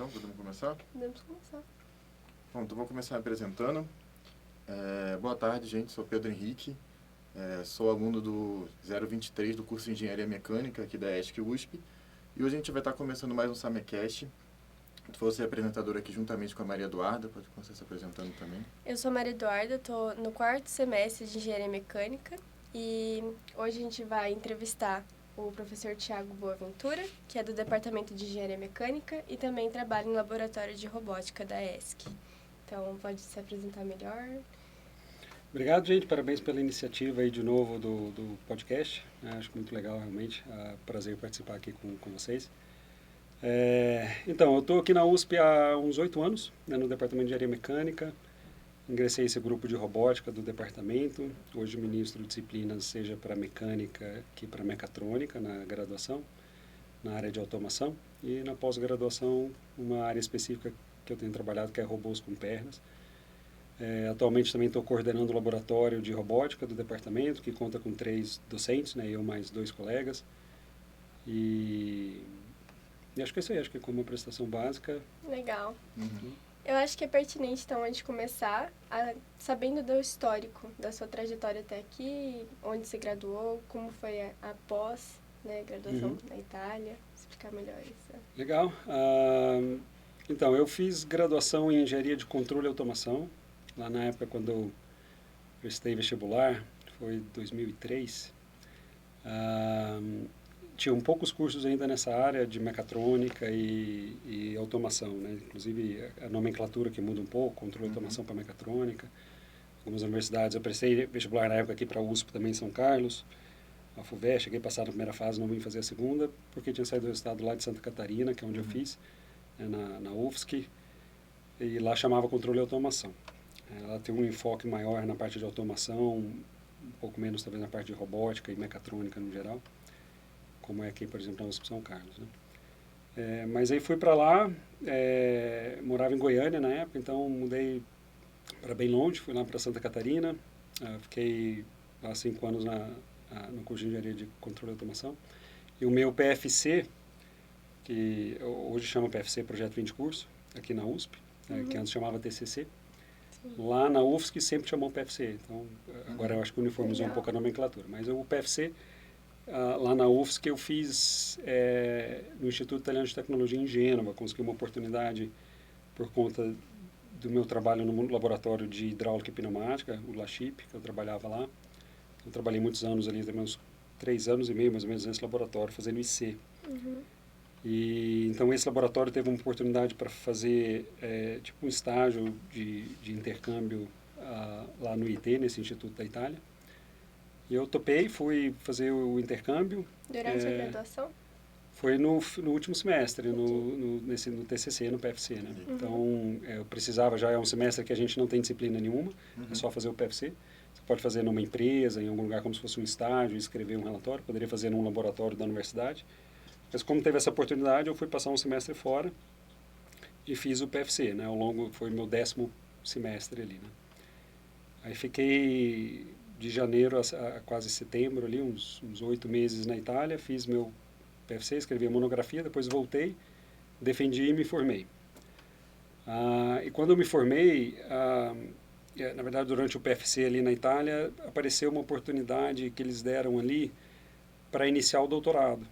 então, podemos começar? Podemos começar. Bom, então vou começar me apresentando. Boa tarde, gente, sou Pedro Henrique, sou aluno do 023 do curso de Engenharia Mecânica aqui da ESC-USP, e hoje a gente vai estar começando mais um SAMEcast. Vou ser apresentador aqui juntamente com a Maria Eduarda, pode começar se apresentando também. Eu sou a Maria Eduarda, estou no 4º semestre de Engenharia Mecânica e hoje a gente vai entrevistar o professor Thiago Boaventura, que é do Departamento de Engenharia Mecânica e também trabalha no Laboratório de Robótica da ESC. Então, pode se apresentar melhor. Obrigado, gente. Parabéns pela iniciativa aí de novo do podcast. Acho muito legal, realmente. Prazer participar aqui com vocês. Então, eu estou aqui na USP há uns 8 anos, né, no Departamento de Engenharia Mecânica. Ingressei esse grupo de robótica do departamento. Hoje ministro disciplinas seja para mecânica que para mecatrônica na graduação, na área de automação. E na pós-graduação, uma área específica que eu tenho trabalhado, que é robôs com pernas. Atualmente também estou coordenando o laboratório de robótica do departamento, que conta com 3 docentes, né, eu mais 2 colegas. E acho que é isso aí, acho que como uma prestação básica. Legal. Uhum. Eu acho que é pertinente, então, a gente começar sabendo do histórico da sua trajetória até aqui, onde você graduou, como foi a pós, né, graduação na Itália. Explicar melhor isso. Legal. Então, eu fiz graduação em Engenharia de Controle e Automação, lá na época quando eu prestei vestibular, foi 2003. Tinham poucos cursos ainda nessa área de mecatrônica e automação, né? Inclusive a nomenclatura que muda um pouco, controle e automação para mecatrônica. Algumas universidades, eu prestei vestibular na época aqui para a USP também em São Carlos, a FUVEST, cheguei a passar na primeira fase, não vim fazer a segunda, porque tinha saído do resultado lá de Santa Catarina, que é onde eu fiz, né, na UFSC, e lá chamava controle e automação. Ela tem um enfoque maior na parte de automação, um pouco menos talvez na parte de robótica e mecatrônica no geral, como é aqui, por exemplo, na USP São Carlos, né? Mas aí fui para lá, morava em Goiânia na época, então mudei para bem longe, fui lá para Santa Catarina, fiquei lá 5 anos no curso de Engenharia de Controle e Automação. E o meu PFC, que hoje chama PFC Projeto Fim de Curso, aqui na USP, que antes chamava TCC, lá na UFSC sempre chamou PFC, então agora eu acho que uniformizou um pouco a nomenclatura, mas o PFC lá na UFSC eu fiz no Instituto Italiano de Tecnologia em Gênova, consegui uma oportunidade por conta do meu trabalho no laboratório de hidráulica e pneumática, o LACHIP, que eu trabalhava lá. Eu trabalhei muitos anos ali, também uns 3 anos e meio mais ou menos nesse laboratório, fazendo IC. E então esse laboratório teve uma oportunidade para fazer tipo um estágio de intercâmbio lá no IT, nesse Instituto da Itália. E eu topei, fui fazer o intercâmbio. Durante a graduação? Foi no último semestre, no TCC, no PFC, né? Então, eu precisava, já é um semestre que a gente não tem disciplina nenhuma, é só fazer o PFC. Você pode fazer numa empresa, em algum lugar como se fosse um estágio, escrever um relatório, poderia fazer num laboratório da universidade. Mas como teve essa oportunidade, eu fui passar um semestre fora e fiz o PFC, né? Foi meu 10º semestre ali, né? Aí fiquei de janeiro a quase setembro ali, uns 8 meses na Itália, fiz meu PFC, escrevi a monografia, depois voltei, defendi e me formei. E quando eu me formei, na verdade durante o PFC ali na Itália, apareceu uma oportunidade que eles deram ali para iniciar o doutorado,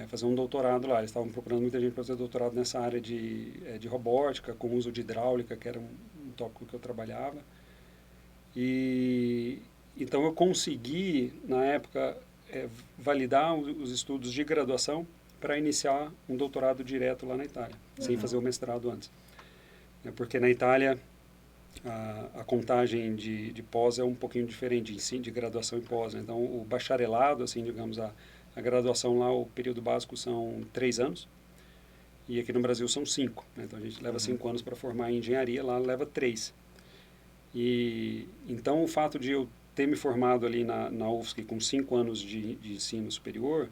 fazer um doutorado lá. Eles estavam procurando muita gente para fazer doutorado nessa área de robótica, com uso de hidráulica, que era um tópico que eu trabalhava. Então eu consegui, na época, validar os estudos de graduação para iniciar um doutorado direto lá na Itália, sem fazer o mestrado antes. Porque na Itália a contagem de pós é um pouquinho diferente, de graduação e pós, né? Então o bacharelado, assim, digamos, a graduação lá, o período básico são 3 anos, e aqui no Brasil são 5, né? Então a gente leva 5 anos para formar em engenharia, lá leva 3. E então o fato de eu ter me formado ali na UFSC com 5 anos de ensino superior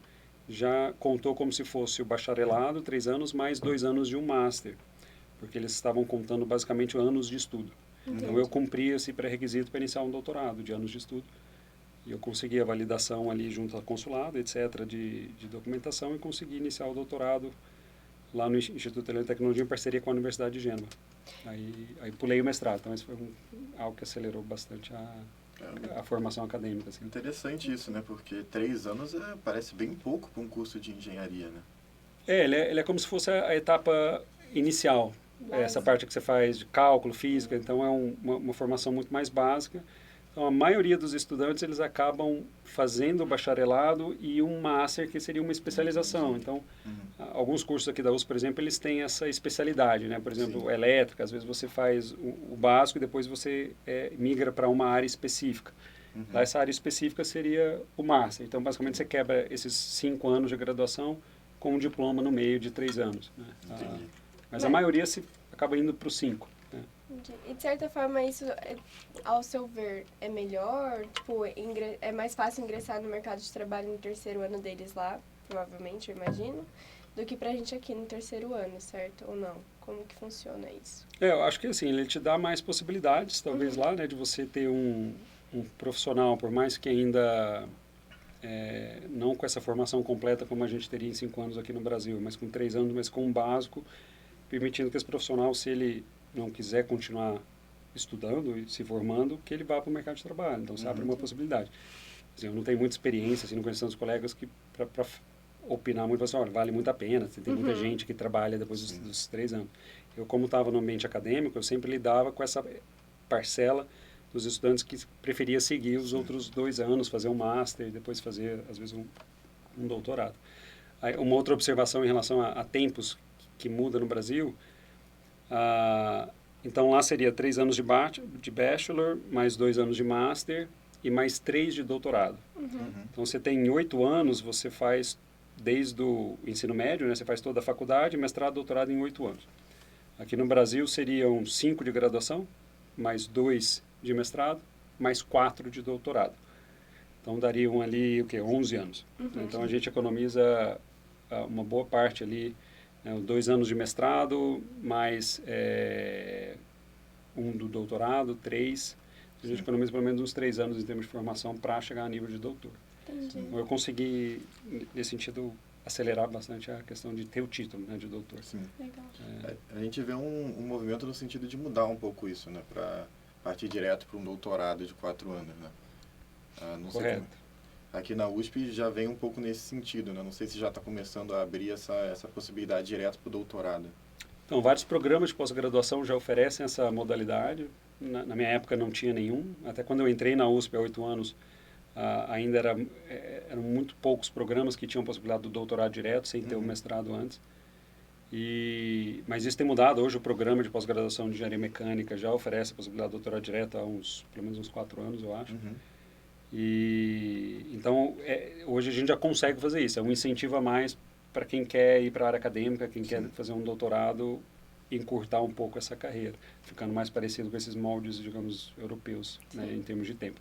já contou como se fosse o bacharelado, 3 anos, mais 2 anos de um master, porque eles estavam contando basicamente anos de estudo. Então eu cumpri esse pré-requisito para iniciar um doutorado de anos de estudo. E eu consegui a validação ali junto ao consulado, etc., de documentação, e consegui iniciar o doutorado lá no Instituto de Tecnologia em parceria com a Universidade de Gênova. Aí pulei o mestrado, então isso foi algo que acelerou bastante a formação acadêmica. Assim. Interessante isso, né? Porque 3 anos parece bem pouco para um curso de engenharia, né? Ele é como se fosse a etapa inicial. Essa parte que você faz de cálculo, física, então é uma formação muito mais básica. Então, a maioria dos estudantes, eles acabam fazendo o bacharelado e um master, que seria uma especialização. Então, alguns cursos aqui da USP, por exemplo, eles têm essa especialidade, né? Por exemplo, elétrica, às vezes você faz o básico e depois você migra para uma área específica. Lá, essa área específica seria o master. Então, basicamente, você quebra esses 5 anos de graduação com um diploma no meio de 3 anos. Né? Mas a maioria se acaba indo para os 5. Né? E de certa forma isso, ao seu ver, é melhor? Tipo, é mais fácil ingressar no mercado de trabalho no 3º ano deles lá, provavelmente, eu imagino, do que pra gente aqui no 3º ano, certo? Ou não? Como que funciona isso? Eu acho que assim, ele te dá mais possibilidades, talvez lá, né, de você ter um profissional, por mais que ainda não com essa formação completa como a gente teria em 5 anos aqui no Brasil, mas com 3 anos, mas com um básico, permitindo que esse profissional, se ele não quiser continuar estudando e se formando, que ele vá para o mercado de trabalho. Então, se abre uma possibilidade. Assim, eu não tenho muita experiência, assim, não conheço tantos colegas que para opinar muito, assim, olha, vale muito a pena, tem muita gente que trabalha depois dos 3 anos. Eu, como estava no ambiente acadêmico, eu sempre lidava com essa parcela dos estudantes que preferia seguir os outros 2 anos, fazer um master e depois fazer, às vezes, um doutorado. Aí, uma outra observação em relação a tempos que muda no Brasil, então lá seria 3 anos de bachelor, mais 2 anos de master e mais 3 de doutorado. Então você tem 8 anos, você faz desde o ensino médio, né, você faz toda a faculdade, mestrado, doutorado em 8 anos. Aqui no Brasil seriam 5 de graduação, mais 2 de mestrado, mais 4 de doutorado. Então dariam ali, 11 anos. Então a gente economiza uma boa parte ali, 2 anos de mestrado, mais 1 do doutorado, 3. A gente economiza pelo menos uns 3 anos em termos de formação para chegar a nível de doutor. Entendi. Então, eu consegui, nesse sentido, acelerar bastante a questão de ter o título, né, de doutor. Sim. Legal. A gente vê um movimento no sentido de mudar um pouco isso, né? Para partir direto para um doutorado de 4 anos, né? Não sei Correto. aqui na USP já vem um pouco nesse sentido, né? Não sei se já está começando a abrir essa possibilidade direto para o doutorado. Então, vários programas de pós-graduação já oferecem essa modalidade. Na minha época não tinha nenhum. Até quando eu entrei na USP há 8 anos, ainda eram muito poucos programas que tinham possibilidade do doutorado direto, sem ter o mestrado antes. Mas isso tem mudado. Hoje o programa de pós-graduação de engenharia mecânica já oferece a possibilidade de doutorado direto há pelo menos uns 4 anos, eu acho. Então, hoje a gente já consegue fazer isso. É um incentivo a mais para quem quer ir para a área acadêmica, quem quer fazer um doutorado, encurtar um pouco essa carreira, ficando mais parecido com esses moldes, digamos, europeus, né, em termos de tempo.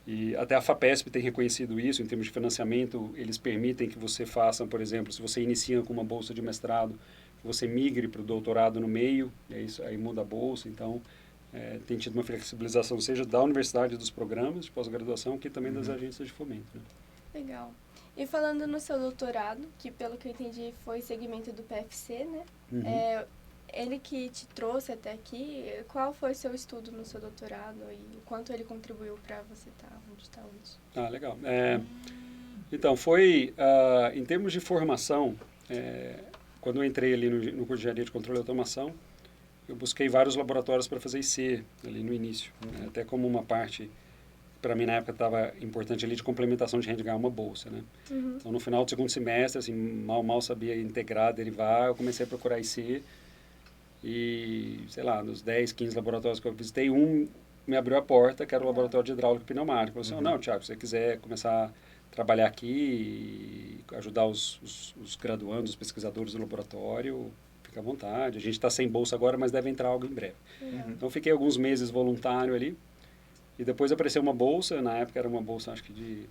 E até a FAPESP tem reconhecido isso, em termos de financiamento, eles permitem que você faça, por exemplo, se você inicia com uma bolsa de mestrado, que você migre para o doutorado no meio, e aí muda a bolsa. Então, tem tido uma flexibilização, seja da universidade, dos programas de pós-graduação, que também das agências de fomento. Né? Legal. E falando no seu doutorado, que pelo que eu entendi foi segmento do PFC, né? Ele que te trouxe até aqui, qual foi o seu estudo no seu doutorado e o quanto ele contribuiu para você estar onde está hoje? Legal. Então, foi, em termos de formação, quando eu entrei ali no curso de Engenharia de Controle e Automação, eu busquei vários laboratórios para fazer IC ali no início, até como uma parte, para mim na época estava importante ali de complementação de renda, ganhar uma bolsa, né? Então, no final do 2º semestre, assim, mal sabia integrar, derivar, eu comecei a procurar IC e, sei lá, nos 10, 15 laboratórios que eu visitei, me abriu a porta, que era o laboratório de hidráulica e pneumática. Eu falei assim, não, Thiago, se você quiser começar a trabalhar aqui e ajudar os graduandos, os pesquisadores do laboratório, fica à vontade. A gente está sem bolsa agora, mas deve entrar algo em breve. Então, fiquei alguns meses voluntário ali. E depois apareceu uma bolsa, na época era uma bolsa, acho que de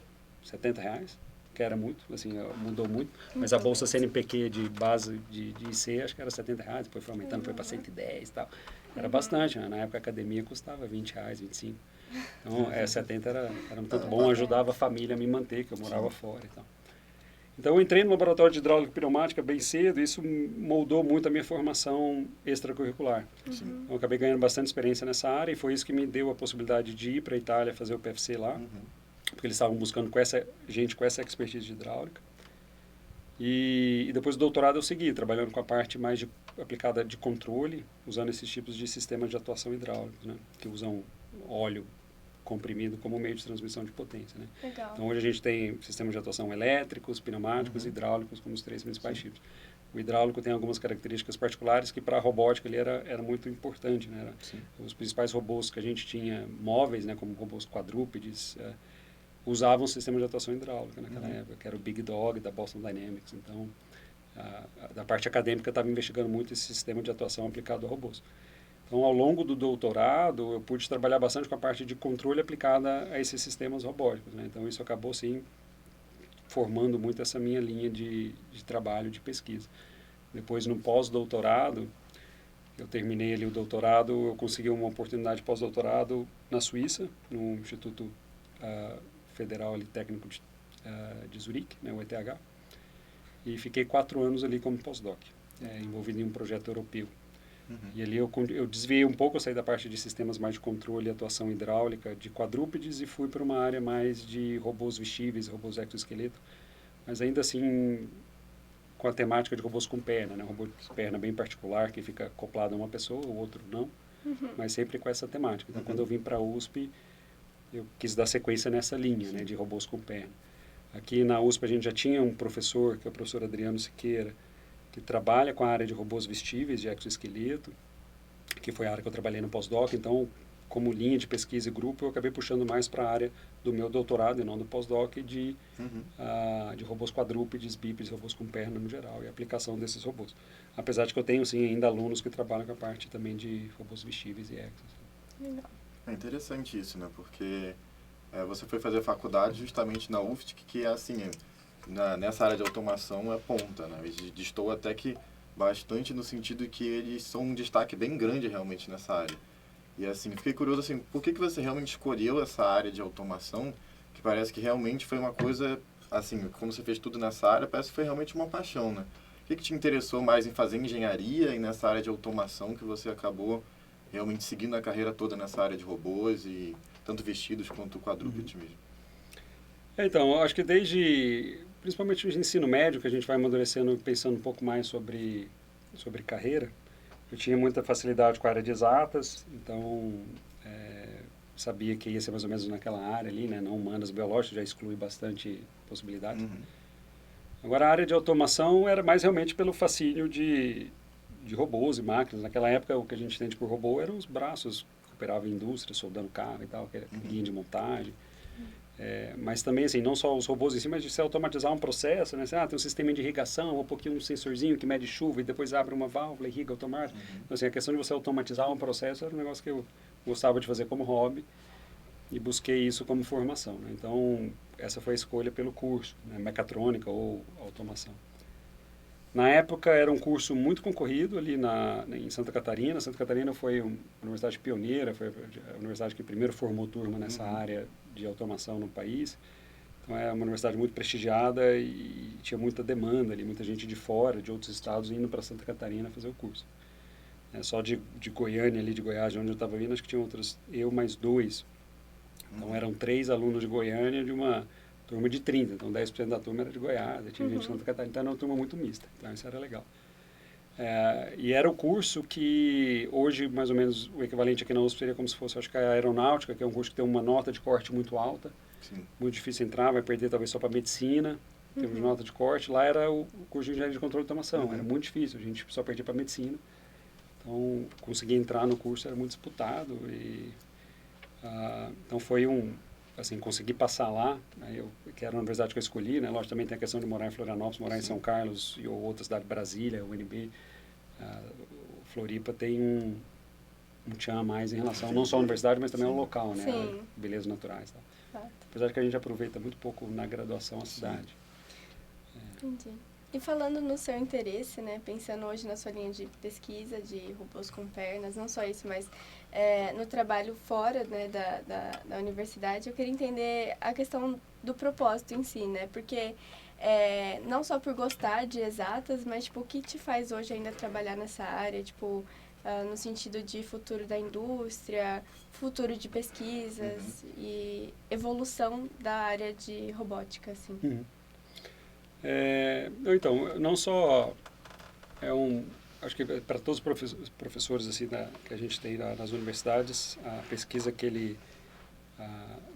R$70, que era muito, assim, mudou muito. Mas a bolsa CNPq de base de IC, acho que era R$70, depois foi aumentando, foi para 110 e tal. Era bastante, né? Na época a academia custava R$20, 25. Então, 70 era um tanto bom, ajudava a família a me manter, que eu morava fora e tal. Então, eu entrei no laboratório de hidráulica e pneumática bem cedo e isso moldou muito a minha formação extracurricular. Uhum. Eu acabei ganhando bastante experiência nessa área e foi isso que me deu a possibilidade de ir para a Itália fazer o PFC lá, porque eles estavam buscando gente com essa expertise de hidráulica. E depois do doutorado eu segui, trabalhando com a parte mais aplicada de controle, usando esses tipos de sistemas de atuação hidráulicos, né, que usam óleo comprimido como meio de transmissão de potência, né? Legal. Então, hoje a gente tem sistemas de atuação elétricos, pneumáticos e hidráulicos como os 3 principais tipos. O hidráulico tem algumas características particulares que para a robótica ele era muito importante, né? Os principais robôs que a gente tinha móveis, né, como robôs quadrúpedes, usavam sistemas de atuação hidráulica naquela época, que era o Big Dog da Boston Dynamics. Então, da parte acadêmica estava investigando muito esse sistema de atuação aplicado a robôs. Então, ao longo do doutorado, eu pude trabalhar bastante com a parte de controle aplicada a esses sistemas robóticos, né? Então, isso acabou, sim, formando muito essa minha linha de trabalho, de pesquisa. Depois, no pós-doutorado, eu terminei ali o doutorado, eu consegui uma oportunidade de pós-doutorado na Suíça, no Instituto Federal ali, Técnico de Zurique, né, o ETH, e fiquei 4 anos ali como pós-doc, envolvido em um projeto europeu. E ali eu desviei um pouco, eu saí da parte de sistemas mais de controle e atuação hidráulica de quadrúpedes e fui para uma área mais de robôs vestíveis, robôs exoesqueleto, mas ainda assim com a temática de robôs com perna, né? Um robô de perna bem particular que fica acoplado a uma pessoa, o outro não, mas sempre com essa temática. Então, quando eu vim para a USP, eu quis dar sequência nessa linha, né, de robôs com perna. Aqui na USP a gente já tinha um professor, que é o professor Adriano Siqueira, que trabalha com a área de robôs vestíveis, de exoesqueleto, que foi a área que eu trabalhei no pós-doc. Então, como linha de pesquisa e grupo, eu acabei puxando mais para a área do meu doutorado e não do pós-doc de robôs quadrúpedes, bípedes, robôs com perna no geral e a aplicação desses robôs. Apesar de que eu tenho, sim, ainda alunos que trabalham com a parte também de robôs vestíveis e exos. É interessante isso, né? Porque você foi fazer faculdade justamente na UFSC, que é assim, nessa área de automação é ponta, né? Estou até que bastante no sentido que eles são um destaque bem grande realmente nessa área. E assim, fiquei curioso assim, por que você realmente escolheu essa área de automação, que parece que realmente foi uma coisa, assim, como você fez tudo nessa área, parece que foi realmente uma paixão, né? O que te interessou mais em fazer engenharia e nessa área de automação que você acabou realmente seguindo a carreira toda nessa área de robôs e tanto vestidos quanto quadrúpedes mesmo? Então, eu acho que principalmente no ensino médio, que a gente vai amadurecendo, pensando um pouco mais sobre carreira, eu tinha muita facilidade com a área de exatas, então sabia que ia ser mais ou menos naquela área ali, né? Não humanas, biológicas, já exclui bastante possibilidades. Agora, a área de automação era mais realmente pelo fascínio de robôs e máquinas. Naquela época, o que a gente entende por robô eram os braços que operavam em indústria, soldando carro e tal, que era linha de montagem. Mas também, assim, não só os robôs em si, mas de se automatizar um processo, né? Tem um sistema de irrigação, um pouquinho um sensorzinho que mede chuva e depois abre uma válvula e irriga automático. Então, assim, a questão de você automatizar um processo era um negócio que eu gostava de fazer como hobby e busquei isso como formação, né? Então, essa foi a escolha pelo curso, né? Mecatrônica ou automação. Na época, era um curso muito concorrido ali em Santa Catarina. Santa Catarina foi uma universidade pioneira, foi a universidade que primeiro formou turma nessa área de automação no país. Então, é uma universidade muito prestigiada e tinha muita demanda ali, muita gente de fora, de outros estados, indo para Santa Catarina fazer o curso. Só de Goiânia, ali de Goiás, de onde eu estava vindo, acho que tinha eu mais 2. Então, eram 3 alunos de Goiânia de uma turma de 30. Então, 10% da turma era de Goiás, tinha gente de Santa Catarina. Então, era uma turma muito mista. Então, isso era legal. E era o curso que, hoje, mais ou menos, o equivalente aqui na USP seria como se fosse, acho que a aeronáutica, que é um curso que tem uma nota de corte muito alta. Sim. Muito difícil entrar, vai perder talvez só para medicina. Temos nota de corte. Lá era o curso de engenharia de controle de automação. Era muito difícil, a gente só perdia para medicina. Então, conseguir entrar no curso era muito disputado. Então, foi assim, consegui passar lá, né, que era a universidade que eu escolhi, né? Lógico, também tem a questão de morar em Florianópolis, morar em São Carlos ou outra cidade, Brasília, UNB. Floripa tem um tchan a mais em relação, não só à universidade, mas também ao local, né? Belezas naturais. Tal. Apesar de que a gente aproveita muito pouco na graduação a cidade. Entendi. E falando no seu interesse, né, pensando hoje na sua linha de pesquisa de robôs com pernas, não só isso, mas no trabalho fora, né, da universidade, eu queria entender a questão do propósito em si, né, porque não só por gostar de exatas, mas tipo, o que te faz hoje ainda trabalhar nessa área, tipo, no sentido de futuro da indústria, futuro de pesquisas e evolução da área de robótica, assim. Então, não só acho que para todos os professores assim, que a gente tem nas universidades, a pesquisa que ele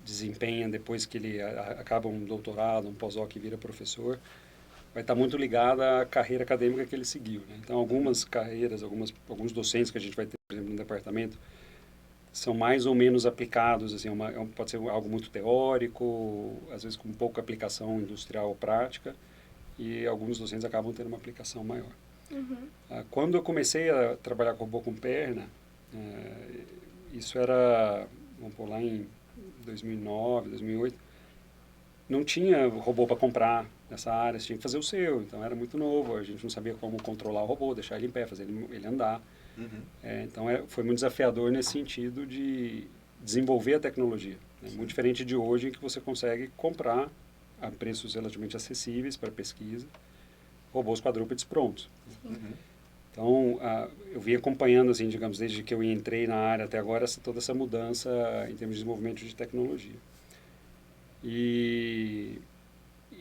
desempenha depois que ele acaba um doutorado, um pós-doc e vira professor, vai estar muito ligada à carreira acadêmica que ele seguiu, né? Então, algumas carreiras, alguns docentes que a gente vai ter, por exemplo, no departamento, são mais ou menos aplicados, assim, pode ser algo muito teórico, às vezes com pouca aplicação industrial ou prática, e alguns docentes acabam tendo uma aplicação maior. Quando eu comecei a trabalhar com robô com perna, isso era, vamos pôr lá em 2009, 2008, não tinha robô para comprar nessa área, você tinha que fazer o seu, então era muito novo, a gente não sabia como controlar o robô, deixar ele em pé, fazer ele andar. Então foi muito desafiador nesse sentido de desenvolver a tecnologia, né? Muito diferente de hoje, em que você consegue comprar a preços relativamente acessíveis para pesquisa robôs quadrúpedes prontos. Então eu vim acompanhando, assim, digamos, desde que eu entrei na área até agora, toda essa mudança em termos de desenvolvimento de tecnologia. E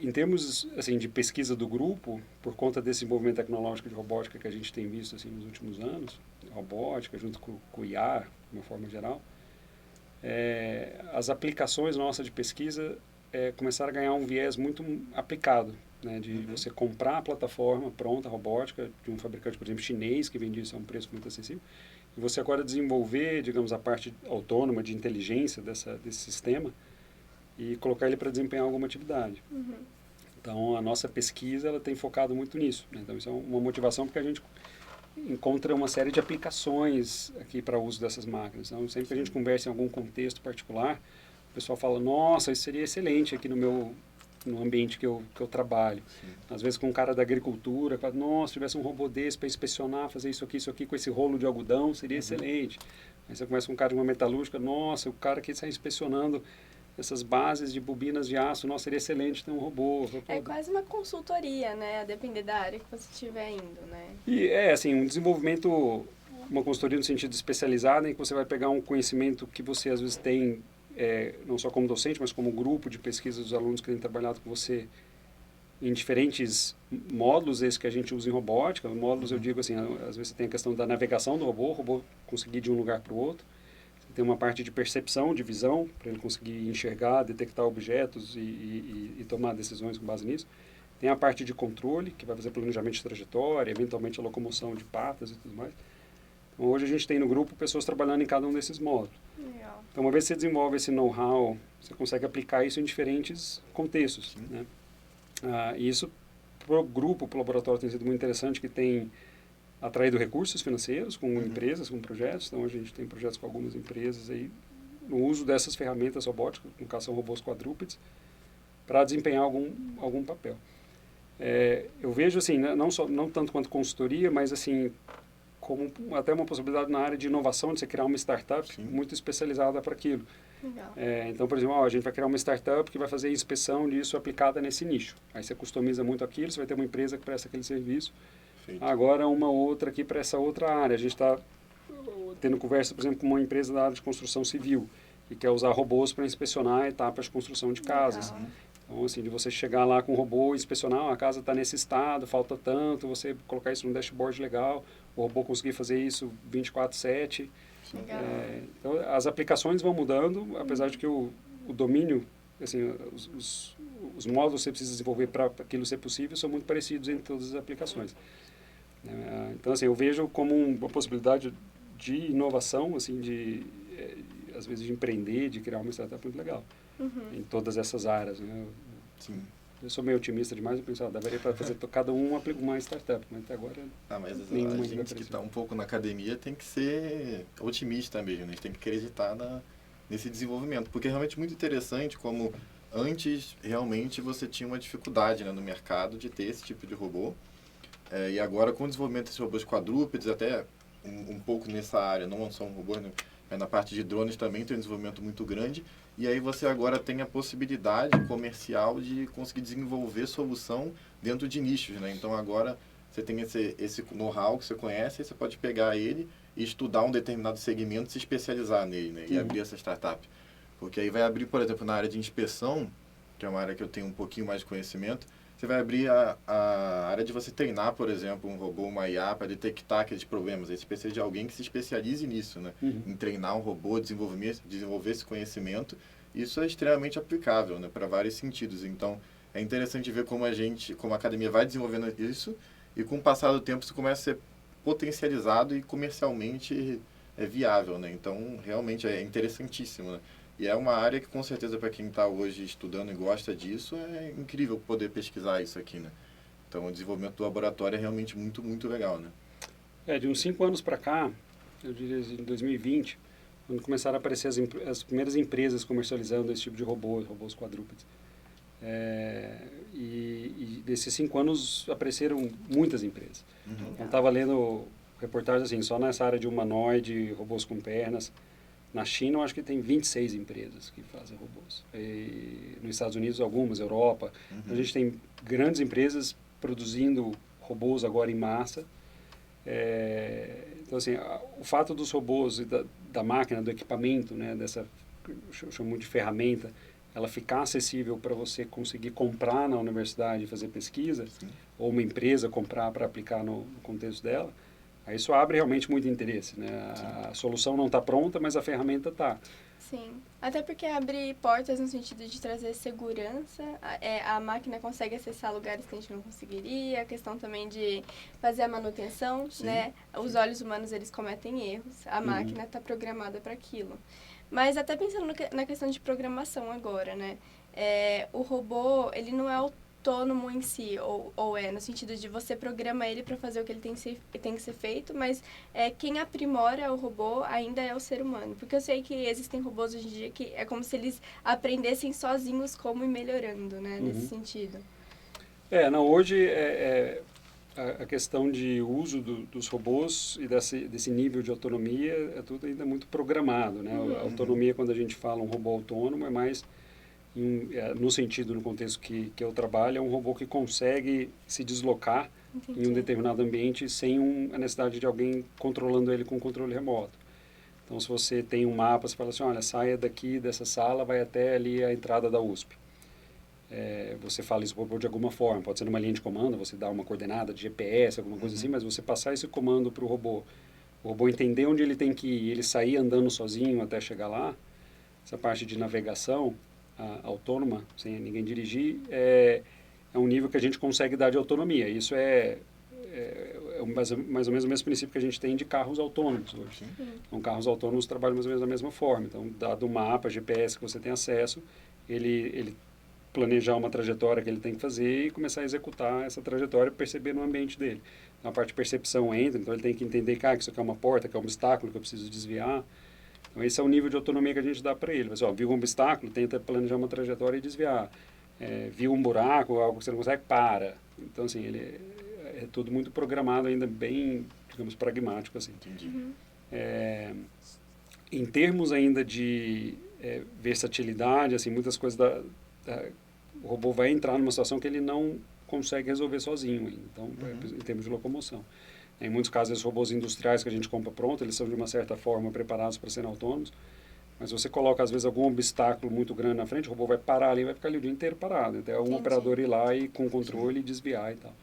em termos, assim, de pesquisa do grupo, por conta desse desenvolvimento tecnológico de robótica que a gente tem visto, assim, nos últimos anos, robótica junto com o IA, de uma forma geral, as aplicações nossas de pesquisa começaram a ganhar um viés muito aplicado, né, de você comprar a plataforma pronta, robótica, de um fabricante, por exemplo, chinês, que vende isso a um preço muito acessível, e você agora desenvolver, digamos, a parte autônoma de inteligência desse sistema e colocar ele para desempenhar alguma atividade. Então, a nossa pesquisa ela tem focado muito nisso, né? Então, isso é uma motivação porque a gente encontra uma série de aplicações aqui para o uso dessas máquinas. Então, sempre que a gente conversa em algum contexto particular, o pessoal fala, nossa, isso seria excelente aqui no ambiente que eu trabalho. Às vezes com um cara da agricultura, fala, nossa, se tivesse um robô desse para inspecionar, fazer isso aqui com esse rolo de algodão, seria excelente. Aí você conversa com um cara de uma metalúrgica, nossa, o cara que está inspecionando essas bases de bobinas de aço, nossa, seria excelente ter um robô. É quase uma consultoria, né? A depender da área que você estiver indo, né? E assim, um desenvolvimento, uma consultoria no sentido especializado, em que você vai pegar um conhecimento que você às vezes tem, não só como docente, mas como grupo de pesquisa dos alunos que têm trabalhado com você em diferentes módulos, esses que a gente usa em robótica. Módulos, eu digo assim, às vezes você tem a questão da navegação do robô, o robô conseguir ir de um lugar para o outro. Tem uma parte de percepção, de visão, para ele conseguir enxergar, detectar objetos e tomar decisões com base nisso. Tem a parte de controle, que vai fazer planejamento de trajetória, eventualmente a locomoção de patas e tudo mais. Então, hoje a gente tem no grupo pessoas trabalhando em cada um desses módulos. Legal. Então, uma vez que você desenvolve esse know-how, você consegue aplicar isso em diferentes contextos, né? E isso, para o grupo, para o laboratório, tem sido muito interessante, que tem atraído recursos financeiros com empresas, com projetos. Então, a gente tem projetos com algumas empresas aí no uso dessas ferramentas robóticas, no caso são robôs quadrúpedes, para desempenhar algum papel. Eu vejo assim, não tanto quanto consultoria, mas assim, como até uma possibilidade na área de inovação, de você criar uma startup muito especializada para aquilo. Legal. Então, por exemplo, a gente vai criar uma startup que vai fazer inspeção disso aplicada nesse nicho. Aí você customiza muito aquilo, você vai ter uma empresa que presta aquele serviço. Agora uma outra aqui para essa outra área. A gente está tendo conversa, por exemplo, com uma empresa da área de construção civil, que quer usar robôs para inspecionar etapas de construção de casas. Legal. Então, assim, de você chegar lá com o robô e inspecionar, a casa está nesse estado, falta tanto, você colocar isso no dashboard legal, o robô conseguir fazer isso 24/7. Legal. Então, as aplicações vão mudando, apesar de que o domínio, assim, os módulos que você precisa desenvolver para aquilo ser possível são muito parecidos em todas as aplicações. Então, assim, eu vejo como uma possibilidade de inovação, assim, às vezes de empreender, de criar uma startup muito legal em todas essas áreas, né? Sim. Eu sou meio otimista demais, eu penso, daria para fazer cada uma startup, mas até agora Mas nenhuma a ainda gente que apareceu. está um pouco na academia tem que ser otimista mesmo, né? A gente tem que acreditar nesse desenvolvimento, porque é realmente muito interessante como antes, realmente, você tinha uma dificuldade, né, no mercado de ter esse tipo de robô. E agora, com o desenvolvimento desses robôs quadrúpedes, até um pouco nessa área, não só um robô, né, mas na parte de drones também tem um desenvolvimento muito grande. E aí você agora tem a possibilidade comercial de conseguir desenvolver solução dentro de nichos, né? Então agora você tem esse know-how que você conhece, e você pode pegar ele e estudar um determinado segmento, se especializar nele, né? E abrir essa startup. Porque aí vai abrir, por exemplo, na área de inspeção, que é uma área que eu tenho um pouquinho mais de conhecimento, você vai abrir a área de você treinar, por exemplo, um robô, uma IA, para detectar aqueles problemas. Aí você precisa de alguém que se especialize nisso, né? Em treinar um robô, desenvolver esse conhecimento. Isso é extremamente aplicável, né? Para vários sentidos. Então, é interessante ver como a academia vai desenvolvendo isso e com o passar do tempo isso começa a ser potencializado e comercialmente viável, né? Então, realmente é interessantíssimo, né? E é uma área que, com certeza, para quem está hoje estudando e gosta disso, é incrível poder pesquisar isso aqui, né? Então, o desenvolvimento do laboratório é realmente muito, muito legal, né? De uns 5 anos para cá, eu diria em 2020, quando começaram a aparecer as primeiras empresas comercializando esse tipo de robôs quadrúpedes. E desses 5 anos apareceram muitas empresas. Eu estava lendo reportagens assim, só nessa área de humanoide, robôs com pernas. Na China, eu acho que tem 26 empresas que fazem robôs. E nos Estados Unidos, algumas, Europa. A gente tem grandes empresas produzindo robôs agora em massa. Então, assim, o fato dos robôs e da máquina, do equipamento, né, dessa, eu chamo muito de ferramenta, ela ficar acessível para você conseguir comprar na universidade e fazer pesquisa, ou uma empresa comprar para aplicar no contexto dela, aí isso abre realmente muito interesse, né? A solução não está pronta, mas a ferramenta está. Sim, até porque abre portas no sentido de trazer segurança, a máquina consegue acessar lugares que a gente não conseguiria, a questão também de fazer a manutenção, né? Os olhos humanos, eles cometem erros, a máquina está programada para aquilo. Mas até pensando na questão de programação agora, né? O robô, ele não é autônomo em si, ou no sentido de você programa ele para fazer o que ele tem que ser feito, mas quem aprimora o robô ainda é o ser humano. Porque eu sei que existem robôs hoje em dia que é como se eles aprendessem sozinhos como ir melhorando, né? Nesse sentido. Hoje a questão de uso dos robôs e desse nível de autonomia é tudo ainda muito programado, né? A autonomia, quando a gente fala um robô autônomo, é mais no sentido, no contexto que eu trabalho, é um robô que consegue se deslocar em um determinado ambiente sem a necessidade de alguém controlando ele com controle remoto. Então, se você tem um mapa, você fala assim, olha, saia daqui dessa sala, vai até ali a entrada da USP. Você fala isso para o robô de alguma forma, pode ser numa linha de comando, você dá uma coordenada de GPS, alguma coisa assim, mas você passar esse comando para o robô entender onde ele tem que ir, ele sair andando sozinho até chegar lá, essa parte de navegação autônoma, sem ninguém dirigir, é um nível que a gente consegue dar de autonomia. Isso é mais ou menos o mesmo princípio que a gente tem de carros autônomos hoje. Então, carros autônomos trabalham mais ou menos da mesma forma. Então, dado o mapa, GPS que você tem acesso, ele planejar uma trajetória que ele tem que fazer e começar a executar essa trajetória e perceber no ambiente dele. Então, a parte de percepção entra, então ele tem que entender que isso aqui é uma porta, que é um obstáculo, que eu preciso desviar. Então, esse é o nível de autonomia que a gente dá para ele. Mas, viu um obstáculo, tenta planejar uma trajetória e desviar. Viu um buraco, algo que você não consegue, para. Então, assim, ele é tudo muito programado, ainda bem, digamos, pragmático, assim. Entendi. Em termos ainda de versatilidade, assim, muitas coisas o robô vai entrar numa situação que ele não consegue resolver sozinho ainda. Então, em termos de locomoção. Em muitos casos, esses robôs industriais que a gente compra pronto, eles são de uma certa forma preparados para serem autônomos, mas você coloca, às vezes, algum obstáculo muito grande na frente, o robô vai parar ali e vai ficar ali o dia inteiro parado. Até um operador ir lá e, com controle, desviar e tal.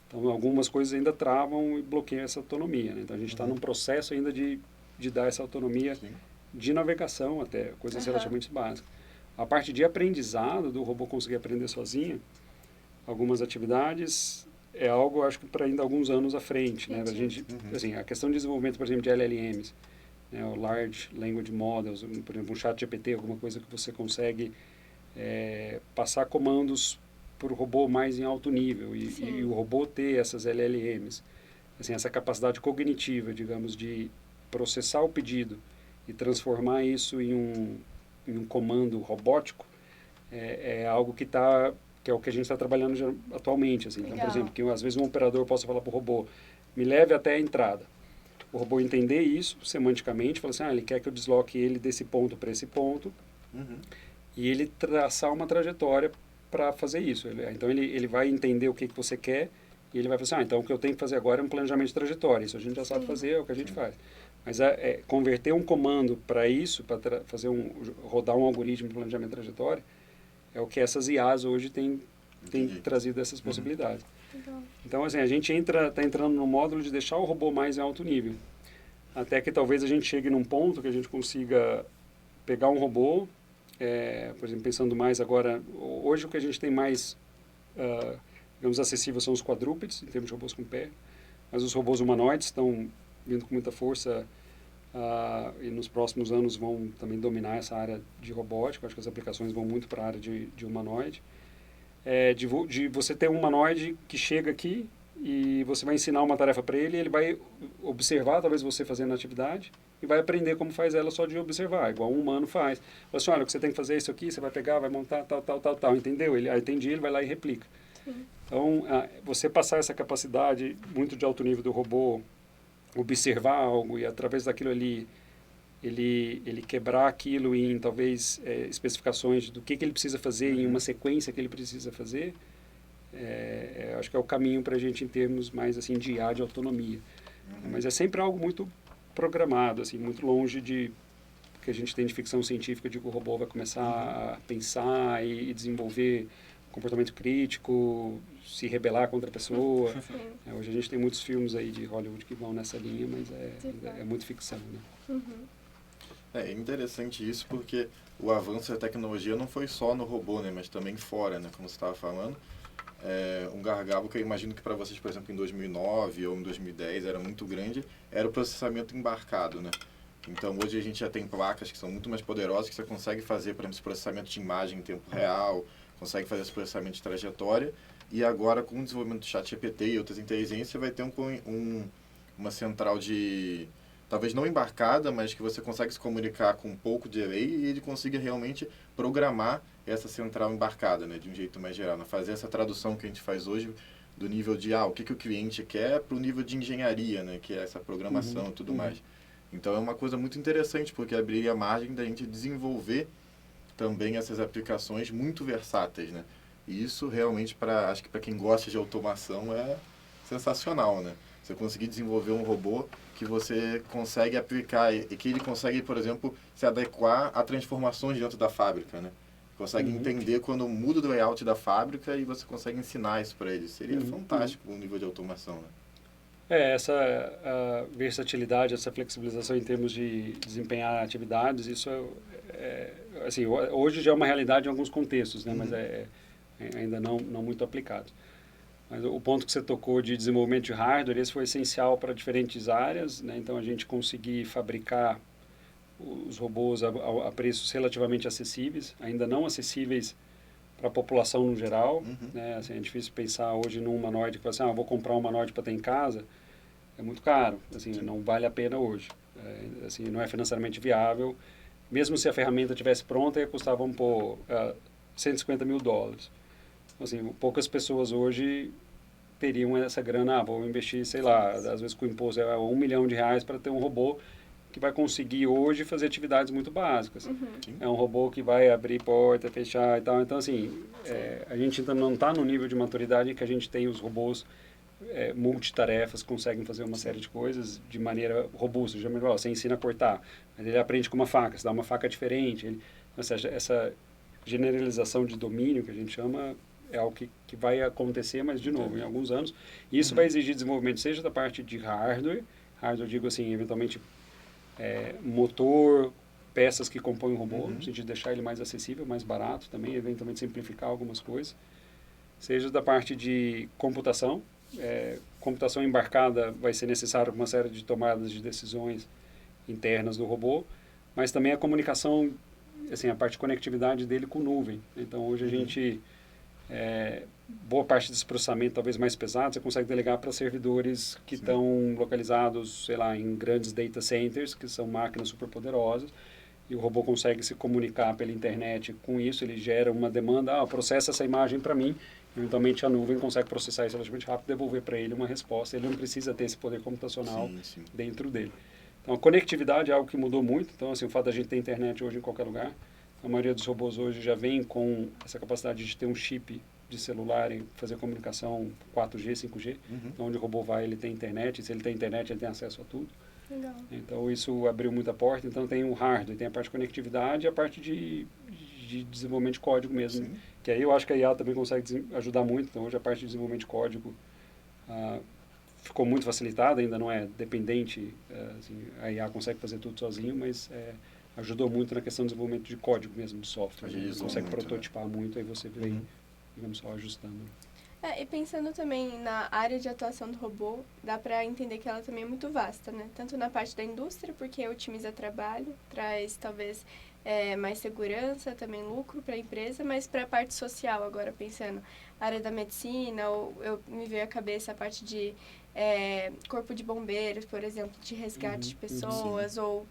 Então, algumas coisas ainda travam e bloqueiam essa autonomia, né? Então, a gente está num processo ainda de dar essa autonomia de navegação até, coisas relativamente básicas. A parte de aprendizado, do robô conseguir aprender sozinho, algumas atividades é algo, acho que, para ainda alguns anos à frente, né? A gente, assim, a questão de desenvolvimento, por exemplo, de LLMs, né? O Large Language Models, por exemplo, um chat GPT, alguma coisa que você consegue passar comandos para o robô mais em alto nível e o robô ter essas LLMs, assim, essa capacidade cognitiva, digamos, de processar o pedido e transformar isso em um comando robótico, é algo que é o que a gente está trabalhando atualmente. Assim. Então, por exemplo, que às vezes um operador possa falar para o robô, me leve até a entrada. O robô entender isso semanticamente, falar assim, ele quer que eu desloque ele desse ponto para esse ponto, e ele traçar uma trajetória para fazer isso. Então, ele vai entender o que você quer, e ele vai falar assim, então o que eu tenho que fazer agora é um planejamento de trajetória. Isso a gente já sabe fazer, é o que a gente faz. Mas converter um comando para isso, para rodar um algoritmo de planejamento de trajetória, é o que essas IAs hoje têm trazido essas possibilidades. Então, assim, a gente está entrando no módulo de deixar o robô mais em alto nível. Até que talvez a gente chegue num ponto que a gente consiga pegar um robô, por exemplo, pensando mais agora, hoje o que a gente tem mais, digamos, acessível são os quadrúpedes, em termos de robôs com pé, mas os robôs humanoides estão vindo com muita força e nos próximos anos vão também dominar essa área de robótica. Acho que as aplicações vão muito para a área de humanoide. De você ter um humanoide que chega aqui e você vai ensinar uma tarefa para ele, ele vai observar, talvez você fazendo a atividade, e vai aprender como faz ela só de observar, igual um humano faz. Fala assim, olha, o que você tem que fazer é isso aqui, você vai pegar, vai montar, tal, entendeu? Aí entendi, ele vai lá e replica. Então, você passar essa capacidade muito de alto nível do robô, observar algo e através daquilo ali ele quebrar aquilo em talvez especificações do que ele precisa fazer em uma sequência que ele precisa fazer, acho que é o caminho para a gente em termos mais assim de IA, de autonomia. Mas é sempre algo muito programado, assim, muito longe de que a gente tem de ficção científica, de que o robô vai começar a pensar e desenvolver comportamento crítico, se rebelar contra a pessoa. Hoje a gente tem muitos filmes aí de Hollywood que vão nessa linha, mas é muito ficção, né? É interessante isso porque o avanço da tecnologia não foi só no robô, né, mas também fora, né, como você estava falando. Um gargalo que eu imagino que para vocês, por exemplo, em 2009 ou em 2010 era muito grande, era o processamento embarcado, né? Então, hoje a gente já tem placas que são muito mais poderosas, que você consegue fazer, por exemplo, esse processamento de imagem em tempo real, consegue fazer esse processamento de trajetória, e agora com o desenvolvimento do ChatGPT e outras inteligências, você vai ter uma central de, talvez não embarcada, mas que você consegue se comunicar com um pouco de delay e ele consiga realmente programar essa central embarcada, né, de um jeito mais geral, né? Fazer essa tradução que a gente faz hoje do nível de o que o cliente quer para o nível de engenharia, né, que é essa programação e tudo mais. Então é uma coisa muito interessante, porque abriria a margem da gente desenvolver também essas aplicações muito versáteis, né? E isso realmente, acho que para quem gosta de automação, é sensacional, né? Você conseguir desenvolver um robô que você consegue aplicar e que ele consegue, por exemplo, se adequar a transformações dentro da fábrica, né? Consegue entender quando muda o layout da fábrica e você consegue ensinar isso para ele. Seria fantástico o nível de automação, né? Essa a versatilidade, essa flexibilização em termos de desempenhar atividades, isso assim, hoje já é uma realidade em alguns contextos, né? Mas ainda não muito aplicado. Mas o ponto que você tocou de desenvolvimento de hardware, esse foi essencial para diferentes áreas, né? Então a gente conseguir fabricar os robôs a preços relativamente acessíveis, ainda não acessíveis para a população no geral, né? Assim, é difícil pensar hoje num humanoide que fala assim, vou comprar um humanoide para ter em casa, é muito caro, assim, não vale a pena hoje, assim, não é financeiramente viável, mesmo se a ferramenta tivesse pronta, ia custar, vamos pôr, $150 mil. Assim, poucas pessoas hoje teriam essa grana, vou investir, sei lá, às vezes com o imposto é R$1 milhão para ter um robô que vai conseguir hoje fazer atividades muito básicas. É um robô que vai abrir porta, fechar e tal. Então, assim, a gente ainda não está no nível de maturidade que a gente tem os robôs multitarefas, conseguem fazer uma série de coisas de maneira robusta. Já você ensina a cortar, mas ele aprende com uma faca, você dá uma faca diferente. Ou seja, essa generalização de domínio que a gente chama é algo que vai acontecer, mas, de novo, em alguns anos. E isso vai exigir desenvolvimento, seja da parte de hardware, digo assim, eventualmente motor, peças que compõem o robô, no sentido de deixar ele mais acessível, mais barato também, eventualmente simplificar algumas coisas. Seja da parte de computação, computação embarcada vai ser necessário uma série de tomadas de decisões internas do robô, mas também a comunicação, assim, a parte de conectividade dele com nuvem. Então, hoje a gente, boa parte desse processamento, talvez mais pesado, você consegue delegar para servidores que estão localizados, sei lá, em grandes data centers, que são máquinas superpoderosas, e o robô consegue se comunicar pela internet. Com isso, ele gera uma demanda, processa essa imagem para mim. Eventualmente, a nuvem consegue processar isso relativamente rápido e devolver para ele uma resposta. Ele não precisa ter esse poder computacional dentro dele. Então, a conectividade é algo que mudou muito. Então, assim, o fato da gente ter internet hoje em qualquer lugar, a maioria dos robôs hoje já vem com essa capacidade de ter um chip de celular e fazer comunicação 4G, 5G. Então, onde o robô vai, ele tem internet. E se ele tem internet, ele tem acesso a tudo. Legal. Então, isso abriu muita porta. Então, tem o hardware, tem a parte de conectividade e a parte de desenvolvimento de código mesmo. Sim. Que aí eu acho que a IA também consegue ajudar muito. Então, hoje a parte de desenvolvimento de código ficou muito facilitada, ainda não é dependente. Assim, a IA consegue fazer tudo sozinho, mas ajudou muito na questão do desenvolvimento de código mesmo, de software. Você consegue muito, prototipar muito, aí você vem, digamos, só ajustando. E pensando também na área de atuação do robô, dá para entender que ela também é muito vasta, né? Tanto na parte da indústria, porque otimiza trabalho, traz talvez mais segurança, também lucro para a empresa, mas para a parte social agora, pensando, área da medicina, ou me veio à cabeça a parte de corpo de bombeiros, por exemplo, de resgate de pessoas, ou